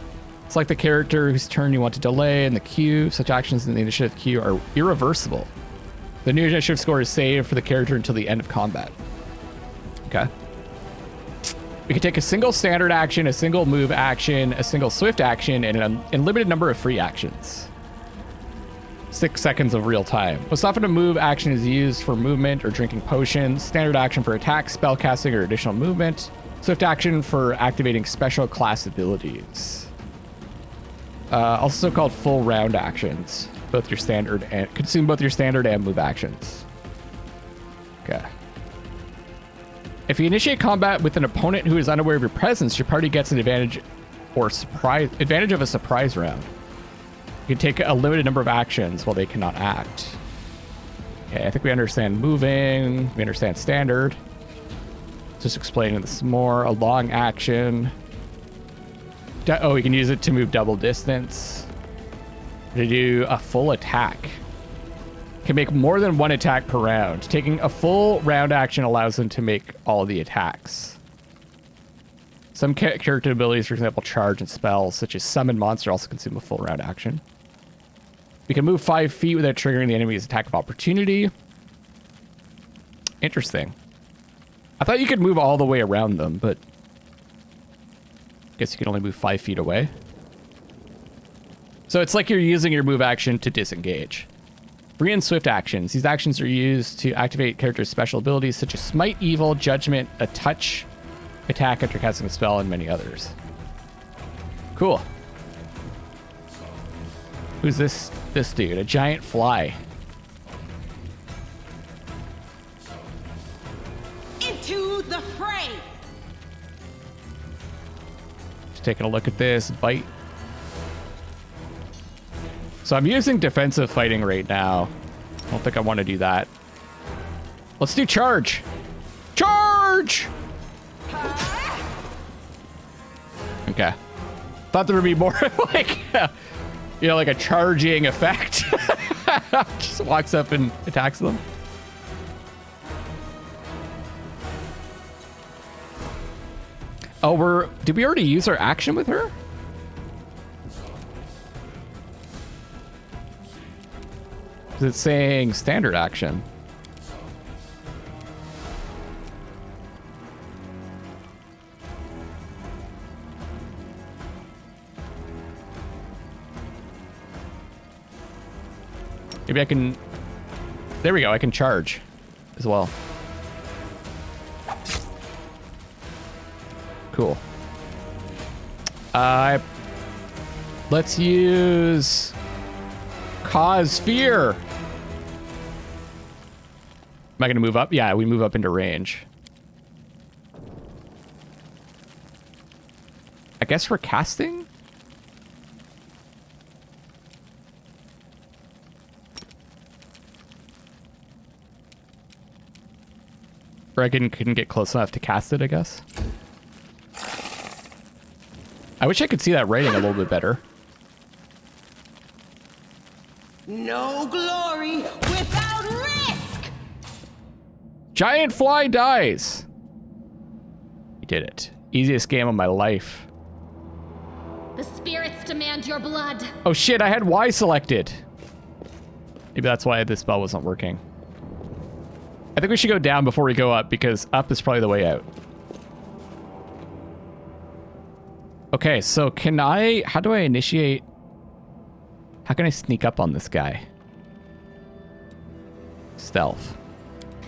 A: It's like the character whose turn you want to delay in the queue. Such actions in the initiative queue are irreversible. The new initiative score is saved for the character until the end of combat. Okay. We can take a single standard action, a single move action, a single swift action, and an unlimited number of free actions. 6 seconds of real time. Most often a move action is used for movement or drinking potions. Standard action for attack, spell casting, or additional movement. Swift action for activating special class abilities. Also called full round actions. Both your standard and consume both your standard and move actions. Okay. If you initiate combat with an opponent who is unaware of your presence, your party gets an advantage of a surprise round. You can take a limited number of actions while they cannot act. Okay, I think we understand moving. We understand standard. Just explaining this more. A long action. Oh, we can use it to move double distance. To do a full attack. Can make more than one attack per round. Taking a full round action allows them to make all of the attacks. Some character abilities, for example, charge and spells, such as summon monster, also consume a full round action. We can move 5 feet without triggering the enemy's attack of opportunity. Interesting. I thought you could move all the way around them, but I guess you can only move 5 feet away. So it's like you're using your move action to disengage. Free and swift actions. These actions are used to activate characters' special abilities such as Smite, Evil, Judgment, a touch, attack after casting a spell, and many others. Cool. Who's this dude? A giant fly.
I: Into the fray.
A: Just taking a look at this. Bite. So I'm using defensive fighting right now. I don't think I want to do that. Let's do charge. Charge! Okay. Thought there would be more like, you know, like a charging effect. Just walks up and attacks them. Oh, did we already use our action with her? It's saying standard action. Maybe I can... There we go, I can charge as well. Cool. Let's use... Cause fear. Am I going to move up? Yeah, we move up into range. I guess we're casting? Or I couldn't get close enough to cast it, I guess. I wish I could see that writing a little bit better.
I: No glory without risk!
A: Giant fly dies. We did it. Easiest game of my life.
J: The spirits demand your blood.
A: Oh shit, I had Y selected. Maybe that's why this spell wasn't working. I think we should go down before we go up, because up is probably the way out. Okay, so how do I initiate? How can I sneak up on this guy? Stealth.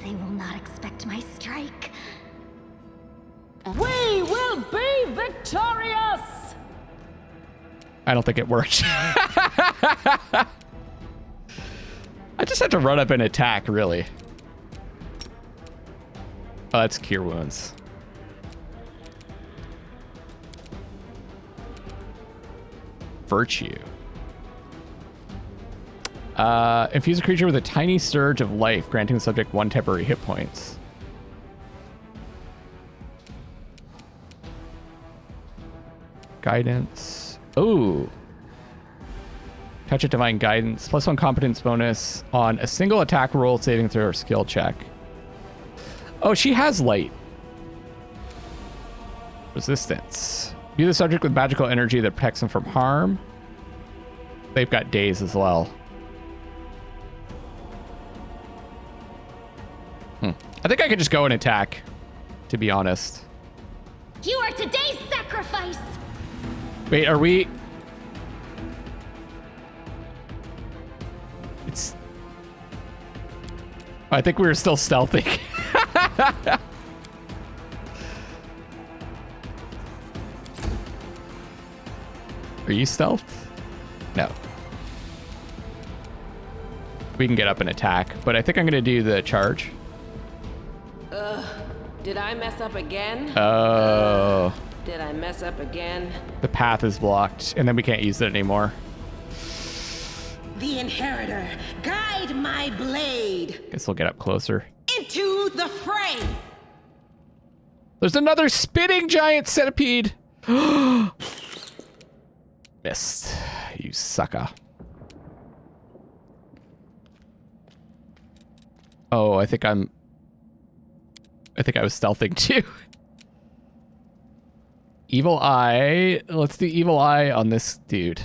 J: They will not expect my strike.
B: We will be victorious!
A: I don't think it worked. I just had to run up and attack, really. Oh, that's Cure Wounds. Virtue. Infuse a creature with a tiny surge of life, granting the subject 1 temporary hit points. Guidance. Ooh. Touch of Divine Guidance. +1 competence bonus on a single attack roll, saving throw, or skill check. Oh, she has light. Resistance. View the subject with magical energy that protects them from harm. They've got daze as well. I think I could just go and attack, to be honest.
J: You are today's sacrifice.
A: Wait, are we... It's... I think we were still stealthing. Are you stealthed? No. We can get up and attack, but I think I'm going to do the charge.
F: Did I mess up again?
A: Oh.
F: Did I mess up again?
A: The path is blocked, and then we can't use it anymore.
I: The Inheritor, guide my blade.
A: Guess we'll get up closer.
I: Into the fray.
A: There's another spitting giant centipede. Missed. You sucker. Oh, I think I was stealthing too. Evil Eye. Let's do Evil Eye on this dude.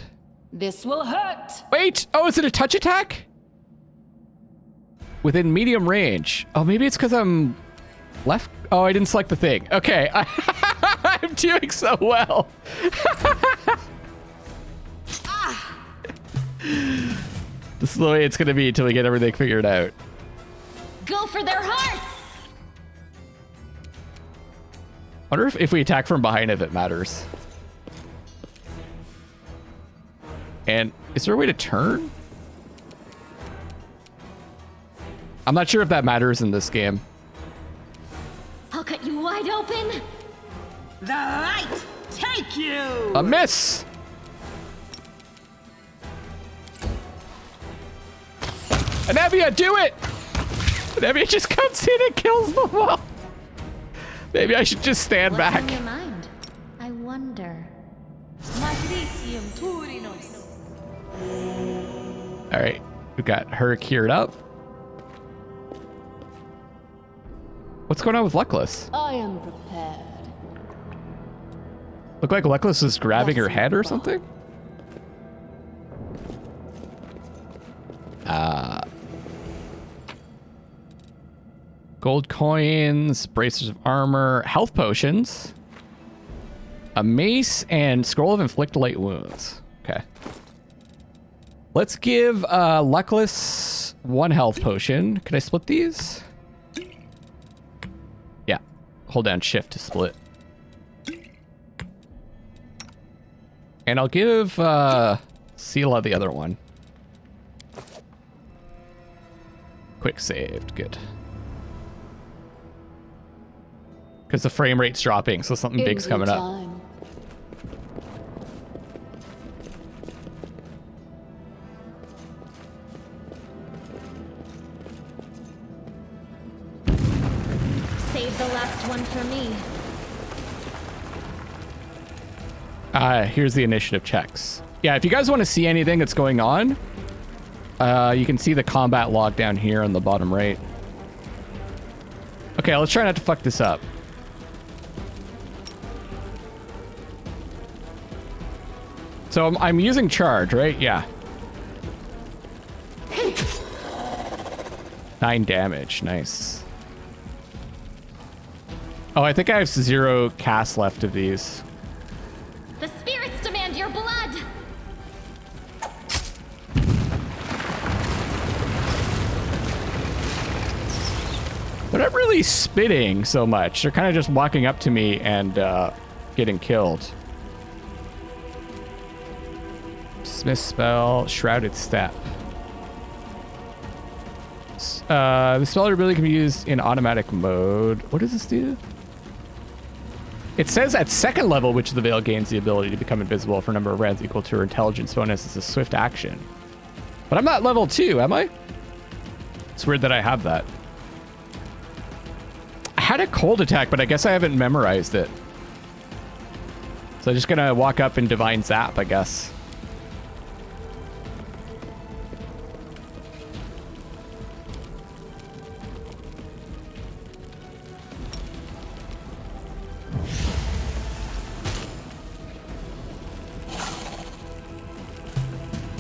B: This will hurt.
A: Wait. Oh, is it a touch attack? Within medium range. Oh, maybe it's because I'm left. Oh, I didn't select the thing. Okay. I'm doing so well. This is the way it's gonna be until we get everything figured out.
J: Go for their hearts!
A: Wonder if we attack from behind, if it matters. And is there a way to turn? I'm not sure if that matters in this game.
J: I'll cut you wide open.
I: The light take you!
A: A miss! Anevia, do it! Anevia just comes in and kills them all. Maybe I should just stand
J: What's
A: back.
J: on your mind? I wonder.
A: All right, we got her cured up. What's going on with Luckless?
J: I am prepared.
A: Look like Luckless is grabbing her head or something? Gold coins, bracers of armor, health potions, a mace, and scroll of inflict light wounds. Okay. Let's give Luckless 1 health potion. Can I split these? Yeah. Hold down shift to split. And I'll give Sela the other one. Quick saved. Good. Because the frame rate's dropping, so something big's coming up.
J: Save the last one for me.
A: Here's the initiative checks. Yeah, if you guys want to see anything that's going on, you can see the combat log down here on the bottom right. Okay, let's try not to fuck this up. So I'm using charge, right? Yeah. 9 damage. Nice. Oh, I think I have 0 cast left of these.
J: The spirits demand your blood!
A: They're not really spitting so much. They're kind of just walking up to me and getting killed. Smith spell, Shrouded Step. The spell ability can be used in automatic mode. What does this do? It says at 2nd level, which the veil gains the ability to become invisible for a number of rounds equal to her intelligence bonus. It's a swift action. But I'm not level 2, am I? It's weird that I have that. I had a cold attack, but I guess I haven't memorized it. So I'm just gonna walk up and divine zap, I guess.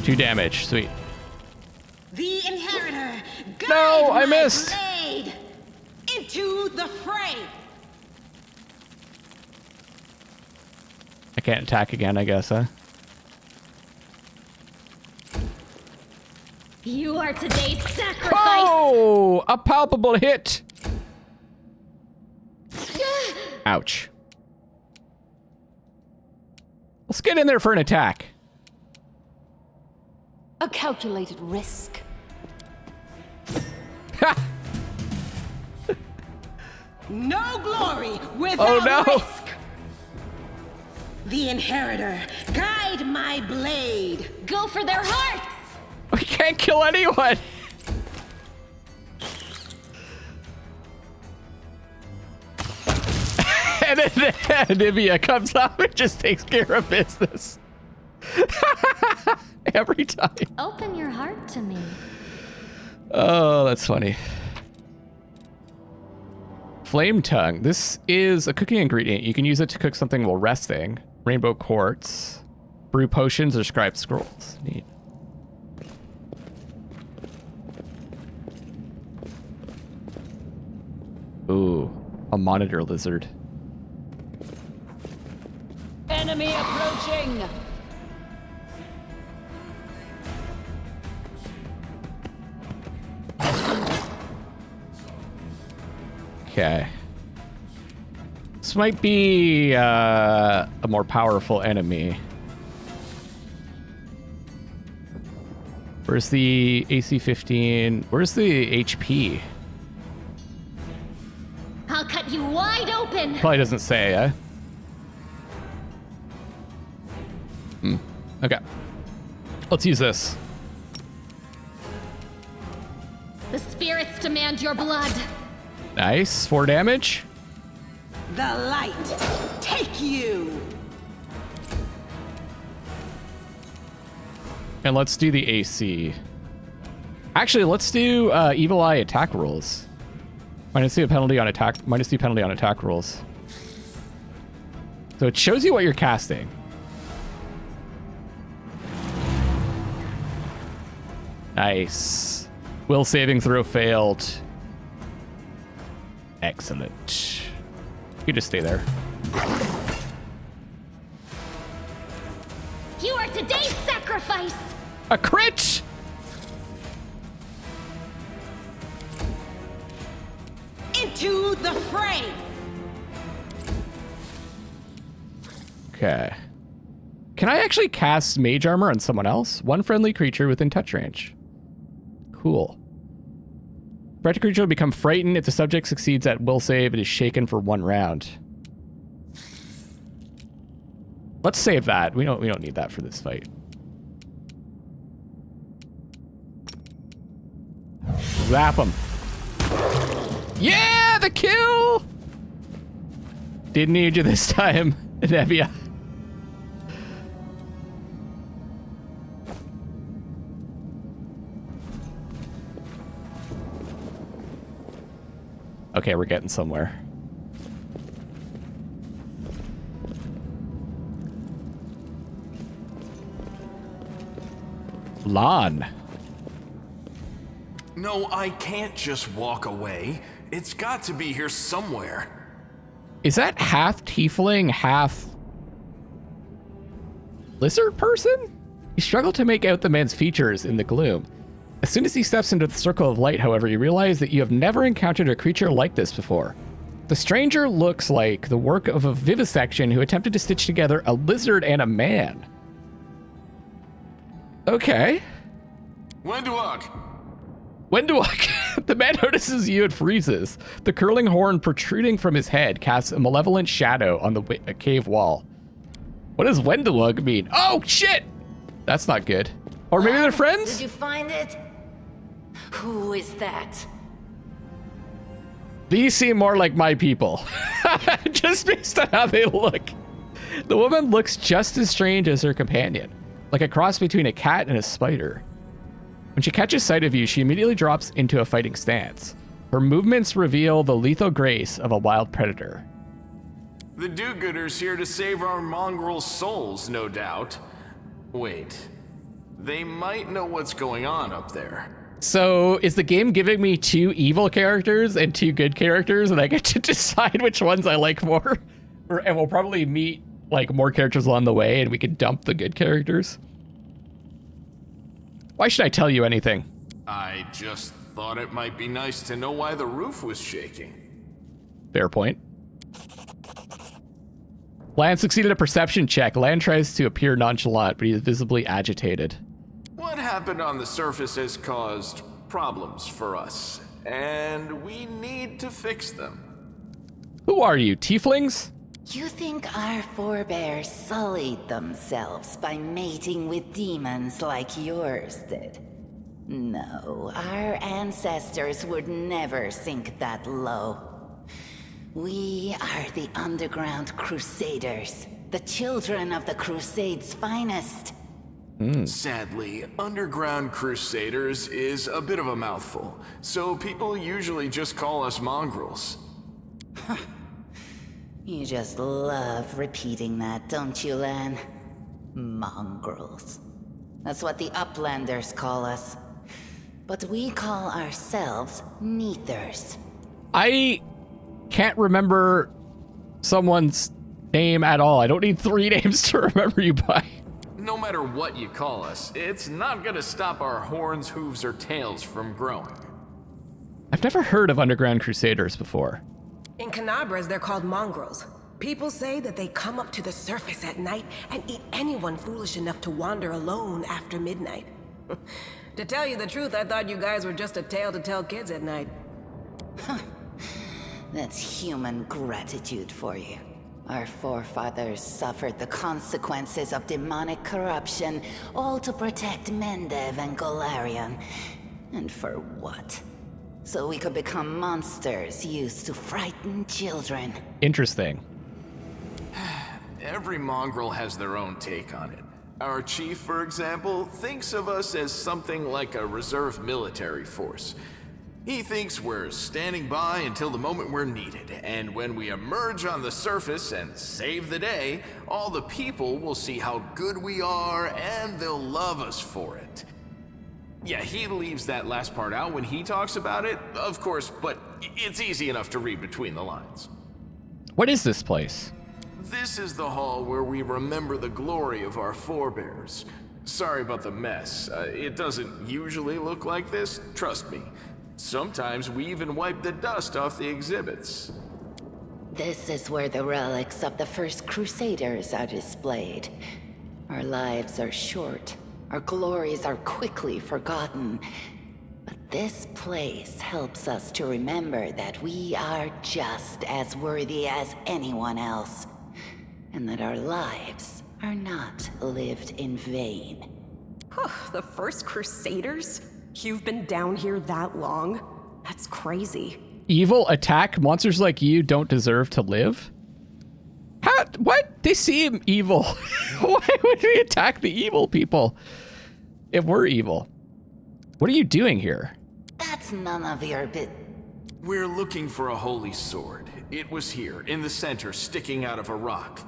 A: Two damage, sweet.
I: The inheritor, guide
A: No, I
I: my
A: missed.
I: blade into the fray.
A: I can't attack again, I guess, huh?
J: You are today's sacrifice!
A: Oh, a palpable hit. Ouch. Let's get in there for an attack.
B: A calculated risk.
I: No glory without
A: no.
I: risk. The inheritor, guide my blade.
J: Go for their hearts!
A: We can't kill anyone. And then Anivia comes up and just takes care of business. Every time.
H: Open your heart to me.
A: Oh, that's funny. Flame tongue. This is a cooking ingredient. You can use it to cook something while resting. Rainbow quartz. Brew potions or scribe scrolls. Neat. Ooh, a monitor lizard.
B: Enemy approaching.
A: Okay. This might be a more powerful enemy. Where's the AC 15? Where's the HP?
J: I'll cut you wide open.
A: Probably doesn't say, eh? Okay. Let's use this.
J: The spirits demand your blood.
A: Nice. 4 damage.
I: The light, take you!
A: And let's do the AC. Actually, let's do Evil Eye attack rolls. -2 penalty on attack. -2 penalty on attack rolls. So it shows you what you're casting. Nice. Will saving throw failed. Excellent. You just stay there.
J: You are today's sacrifice.
A: A crit!
I: Into the fray!
A: Okay. Can I actually cast Mage Armor on someone else? One friendly creature within touch range. Cool. Frightened creature will become frightened if the subject succeeds at will save. It is shaken for 1 round. Let's save that. We don't need that for this fight. Zap him. Yeah, the kill! Didn't need you this time, Nevia. Okay, we're getting somewhere. Lon.
K: No, I can't just walk away. It's got to be here somewhere.
A: Is that half tiefling, half lizard person? You struggle to make out the man's features in the gloom. As soon as he steps into the circle of light, however, you realize that you have never encountered a creature like this before. The stranger looks like the work of a vivisection who attempted to stitch together a lizard and a man. Okay.
K: Wenduok!
A: The man notices you and freezes. The curling horn protruding from his head casts a malevolent shadow on the cave wall. What does Wenduok mean? Oh, shit! That's not good. Or maybe they're friends?
L: Did you find it? Who is that?
A: These seem more like my people. Just based on how they look. The woman looks just as strange as her companion, like a cross between a cat and a spider. When she catches sight of you, she immediately drops into a fighting stance. Her movements reveal the lethal grace of a wild predator.
K: The do-gooders here to save our mongrel souls, no doubt. Wait, they might know what's going on up there.
A: So is the game giving me 2 evil characters and 2 good characters, and I get to decide which ones I like more? And we'll probably meet like more characters along the way, and we can dump the good characters. Why should I tell you anything?
K: I just thought it might be nice to know why the roof was shaking.
A: Fair point. Lan succeeded a perception check. Lan tries to appear nonchalant, but he is visibly agitated.
K: What happened on the surface has caused problems for us, and we need to fix them.
A: Who are you, tieflings?
L: You think our forebears sullied themselves by mating with demons like yours did? No, our ancestors would never sink that low. We are the Underground Crusaders, the children of the Crusades' finest.
K: Sadly, Underground Crusaders is a bit of a mouthful, so people usually just call us mongrels.
L: You just love repeating that, don't you, Lan? Mongrels. That's what the Uplanders call us. But we call ourselves Neathers.
A: I can't remember someone's name at all. I don't need 3 names to remember you by.
K: No matter what you call us, it's not gonna stop our horns, hooves, or tails from growing.
A: I've never heard of Underground Crusaders before.
F: In Canabras, they're called mongrels. People say that they come up to the surface at night and eat anyone foolish enough to wander alone after midnight. To tell you the truth, I thought you guys were just a tale to tell kids at night.
L: That's human gratitude for you. Our forefathers suffered the consequences of demonic corruption, all to protect Mendev and Golarion. And for what? So we could become monsters used to frighten children.
A: Interesting.
K: Every mongrel has their own take on it. Our chief, for example, thinks of us as something like a reserve military force. He thinks we're standing by until the moment we're needed, and when we emerge on the surface and save the day, all the people will see how good we are and they'll love us for it. Yeah, he leaves that last part out when he talks about it, of course, but it's easy enough to read between the lines.
A: What is this place?
K: This is the hall where we remember the glory of our forebears. Sorry about the mess. It doesn't usually look like this, trust me. Sometimes we even wipe the dust off the exhibits.
L: This is where the relics of the first Crusaders are displayed. Our lives are short. Our glories are quickly forgotten. But this place helps us to remember that we are just as worthy as anyone else. And that our lives are not lived in vain.
M: The first Crusaders? You've been down here that long? That's crazy.
A: Evil attack monsters like you don't deserve to live? How? What? They seem evil. Why would we attack the evil people if we're evil? What are you doing here?
L: That's none of your bit.
K: We're looking for a holy sword. It was here, in the center, sticking out of a rock.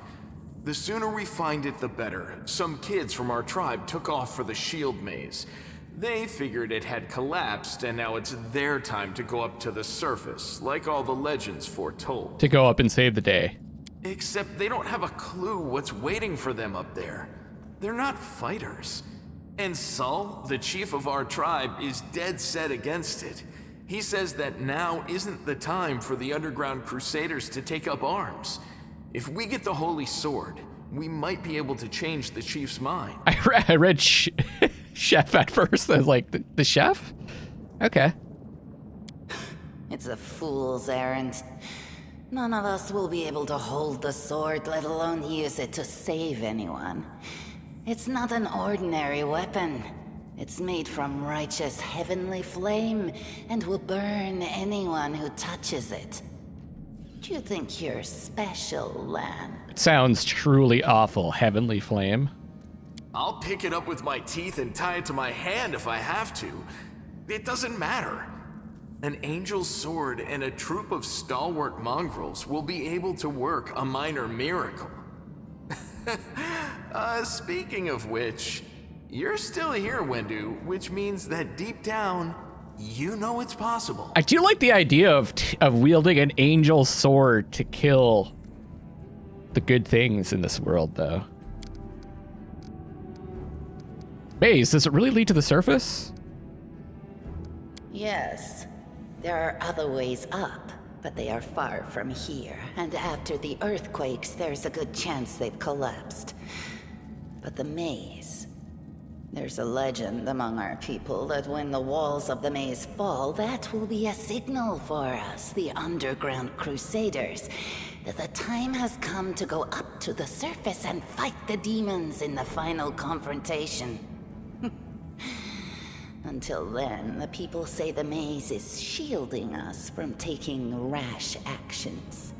K: The sooner we find it, the better. Some kids from our tribe took off for the shield maze. They figured it had collapsed, and now it's their time to go up to the surface, like all the legends foretold.
A: To go up and save the day.
K: Except they don't have a clue what's waiting for them up there. They're not fighters. And Sol, the chief of our tribe, is dead set against it. He says that now isn't the time for the underground crusaders to take up arms. If we get the holy sword, we might be able to change the chief's mind.
A: I read chef at first. I was like, the chef? Okay.
L: It's a fool's errand. None of us will be able to hold the sword, let alone use it to save anyone. It's not an ordinary weapon. It's made from righteous heavenly flame and will burn anyone who touches it. Do you think you're special, Lan?
A: It sounds truly awful. Heavenly flame.
K: I'll pick it up with my teeth and tie it to my hand if I have to. It doesn't matter. An angel's sword and a troop of stalwart mongrels will be able to work a minor miracle. Speaking of which, you're still here, Wendu, which means that deep down, you know it's possible.
A: I do like the idea of wielding an angel sword to kill the good things in this world, though. Maze, does it really lead to the surface?
L: Yes. There are other ways up, but they are far from here. And after the earthquakes, there's a good chance they've collapsed. But the maze... There's a legend among our people that when the walls of the maze fall, that will be a signal for us, the underground crusaders, that the time has come to go up to the surface and fight the demons in the final confrontation. Until then, the people say the maze is shielding us from taking rash actions.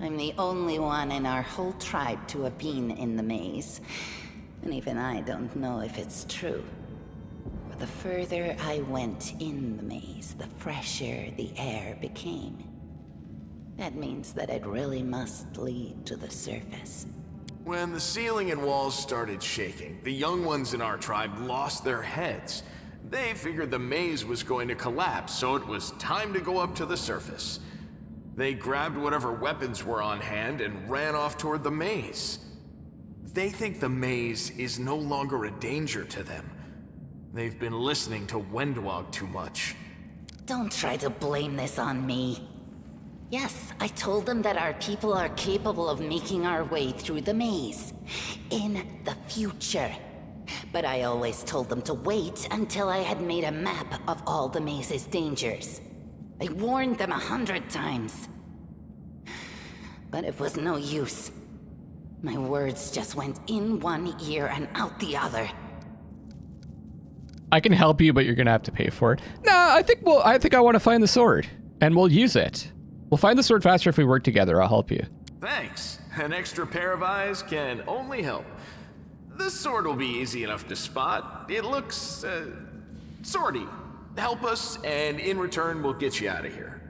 L: I'm the only one in our whole tribe to have been in the maze. And even I don't know if it's true. But the further I went in the maze, the fresher the air became. That means that it really must lead to the surface.
K: When the ceiling and walls started shaking, the young ones in our tribe lost their heads. They figured the maze was going to collapse, so it was time to go up to the surface. They grabbed whatever weapons were on hand and ran off toward the maze. They think the maze is no longer a danger to them. They've been listening to Wendwog too much.
L: Don't try to blame this on me. Yes, I told them that our people are capable of making our way through the maze. In the future. But I always told them to wait until I had made a map of all the maze's dangers. I warned them 100 times. But it was no use. My words just went in one ear and out the other.
A: I can help you, but you're gonna have to pay for it. Nah, I think I want to find the sword, and we'll use it. We'll find the sword faster if we work together. I'll help you.
K: Thanks. An extra pair of eyes can only help. The sword will be easy enough to spot. It looks, swordy. Help us, and in return, we'll get you out of here.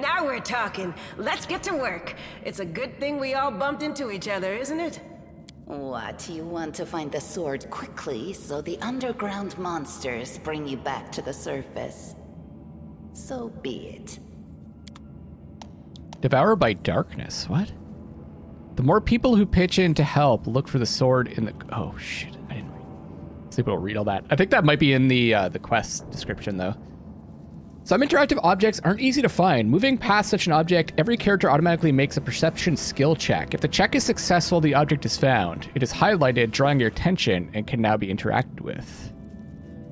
F: Now we're talking. Let's get to work. It's a good thing we all bumped into each other, isn't it?
L: What, you want to find the sword quickly so the underground monsters bring you back to the surface? So be it.
A: Devour by darkness, what? The more people who pitch in to help, look for the sword in the... Oh, shit, I didn't read. Let's see if we'll read all that. I think that might be in the quest description, though. Some interactive objects aren't easy to find. Moving past such an object, every character automatically makes a perception skill check. If the check is successful, the object is found. It is highlighted, drawing your attention, and can now be interacted with.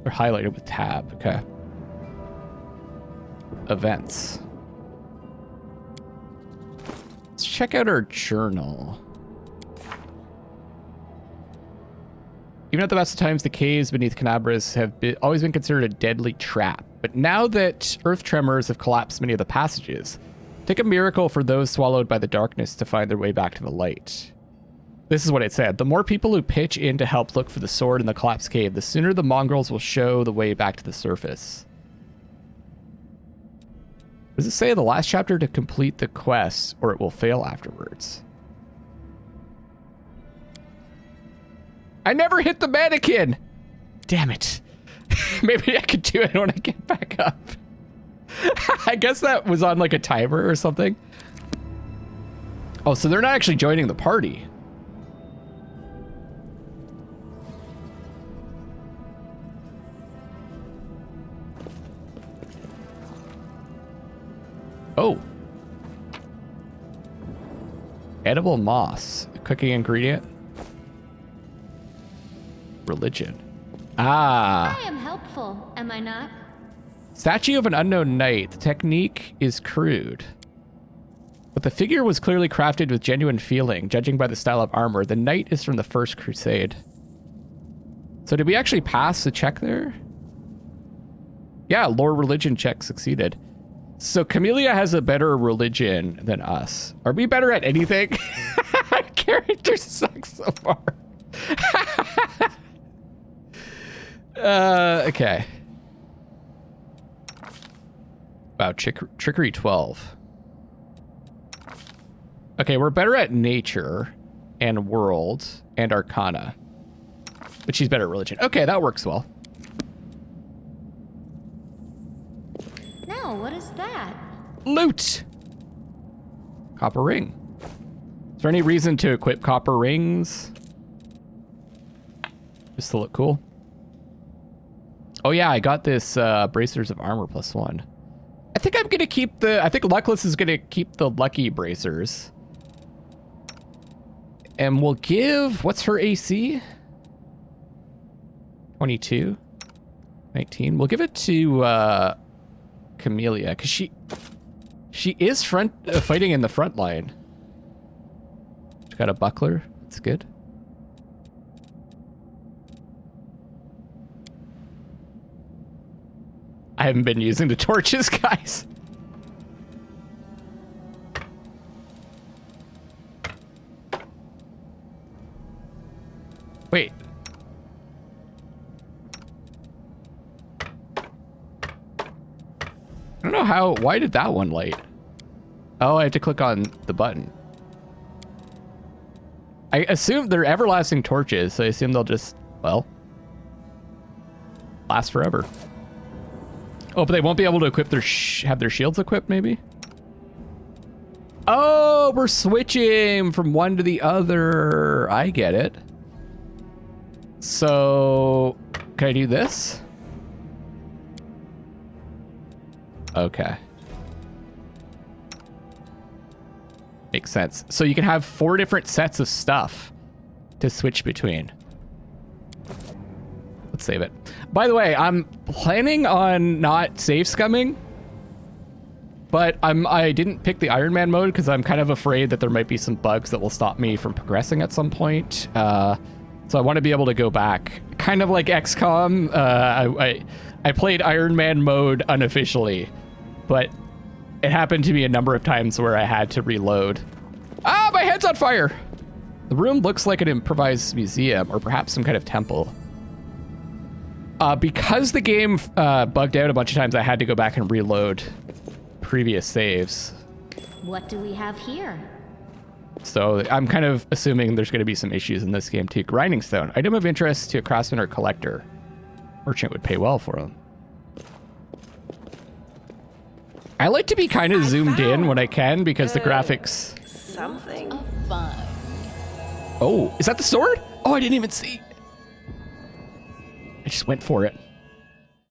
A: Or highlighted with tab, okay. Events. Let's check out our journal. Even at the best of times, the caves beneath Canabras have always been considered a deadly trap. But now that earth tremors have collapsed many of the passages, take a miracle for those swallowed by the darkness to find their way back to the light. This is what it said. The more people who pitch in to help look for the sword in the collapsed cave, the sooner the mongrels will show the way back to the surface. Does it say in the last chapter to complete the quest, or it will fail afterwards? I never hit the mannequin! Damn it. Maybe I could do it when I get back up. I guess that was on like a timer or something. Oh, so they're not actually joining the party. Oh. Edible moss. A cooking ingredient. Religion. Ah.
J: I am helpful, am I not?
A: Statue of an unknown knight. The technique is crude, but the figure was clearly crafted with genuine feeling, judging by the style of armor. The knight is from the First Crusade. So did we actually pass the check there? Yeah, lore religion check succeeded. So Camellia has a better religion than us. Are we better at anything? Our characters suck so far. Okay. Wow, trickery 12. Okay, we're better at nature and world and arcana. But she's better at religion. Okay, that works well.
J: No, what is that?
A: Loot! Copper ring. Is there any reason to equip copper rings? Just to look cool. Oh yeah, I got this bracers of armor +1. I think I'm gonna keep I think Luckless is gonna keep the lucky bracers. And we'll give, what's her AC? 22? 19? We'll give it to Camellia, because she is fighting in the front line. She got a buckler, that's good. I haven't been using the torches, guys. Wait. I don't know how, why did that one light? Oh, I have to click on the button. I assume they're everlasting torches, so I assume they'll just, well, last forever. Oh, but they won't be able to equip have their shields equipped, maybe? Oh, we're switching from one to the other. I get it. So, can I do this? Okay. Makes sense. So you can have 4 different sets of stuff to switch between. Let's save it. By the way, I'm planning on not save scumming, but I didn't pick the Iron Man mode because I'm kind of afraid that there might be some bugs that will stop me from progressing at some point. So I want to be able to go back, kind of like XCOM. I played Iron Man mode unofficially, but it happened to me a number of times where I had to reload. Ah, my head's on fire! The room looks like an improvised museum or perhaps some kind of temple. Because the game bugged out a bunch of times, I had to go back and reload previous saves.
J: What do we have here?
A: So I'm kind of assuming there's going to be some issues in this game too. Grinding stone, item of interest to a craftsman or collector. Merchant would pay well for them. I like to be kind of zoomed in when I can because the graphics.
F: Something
L: fun.
A: Oh, is that the sword? Oh, I didn't even see. I just went for it.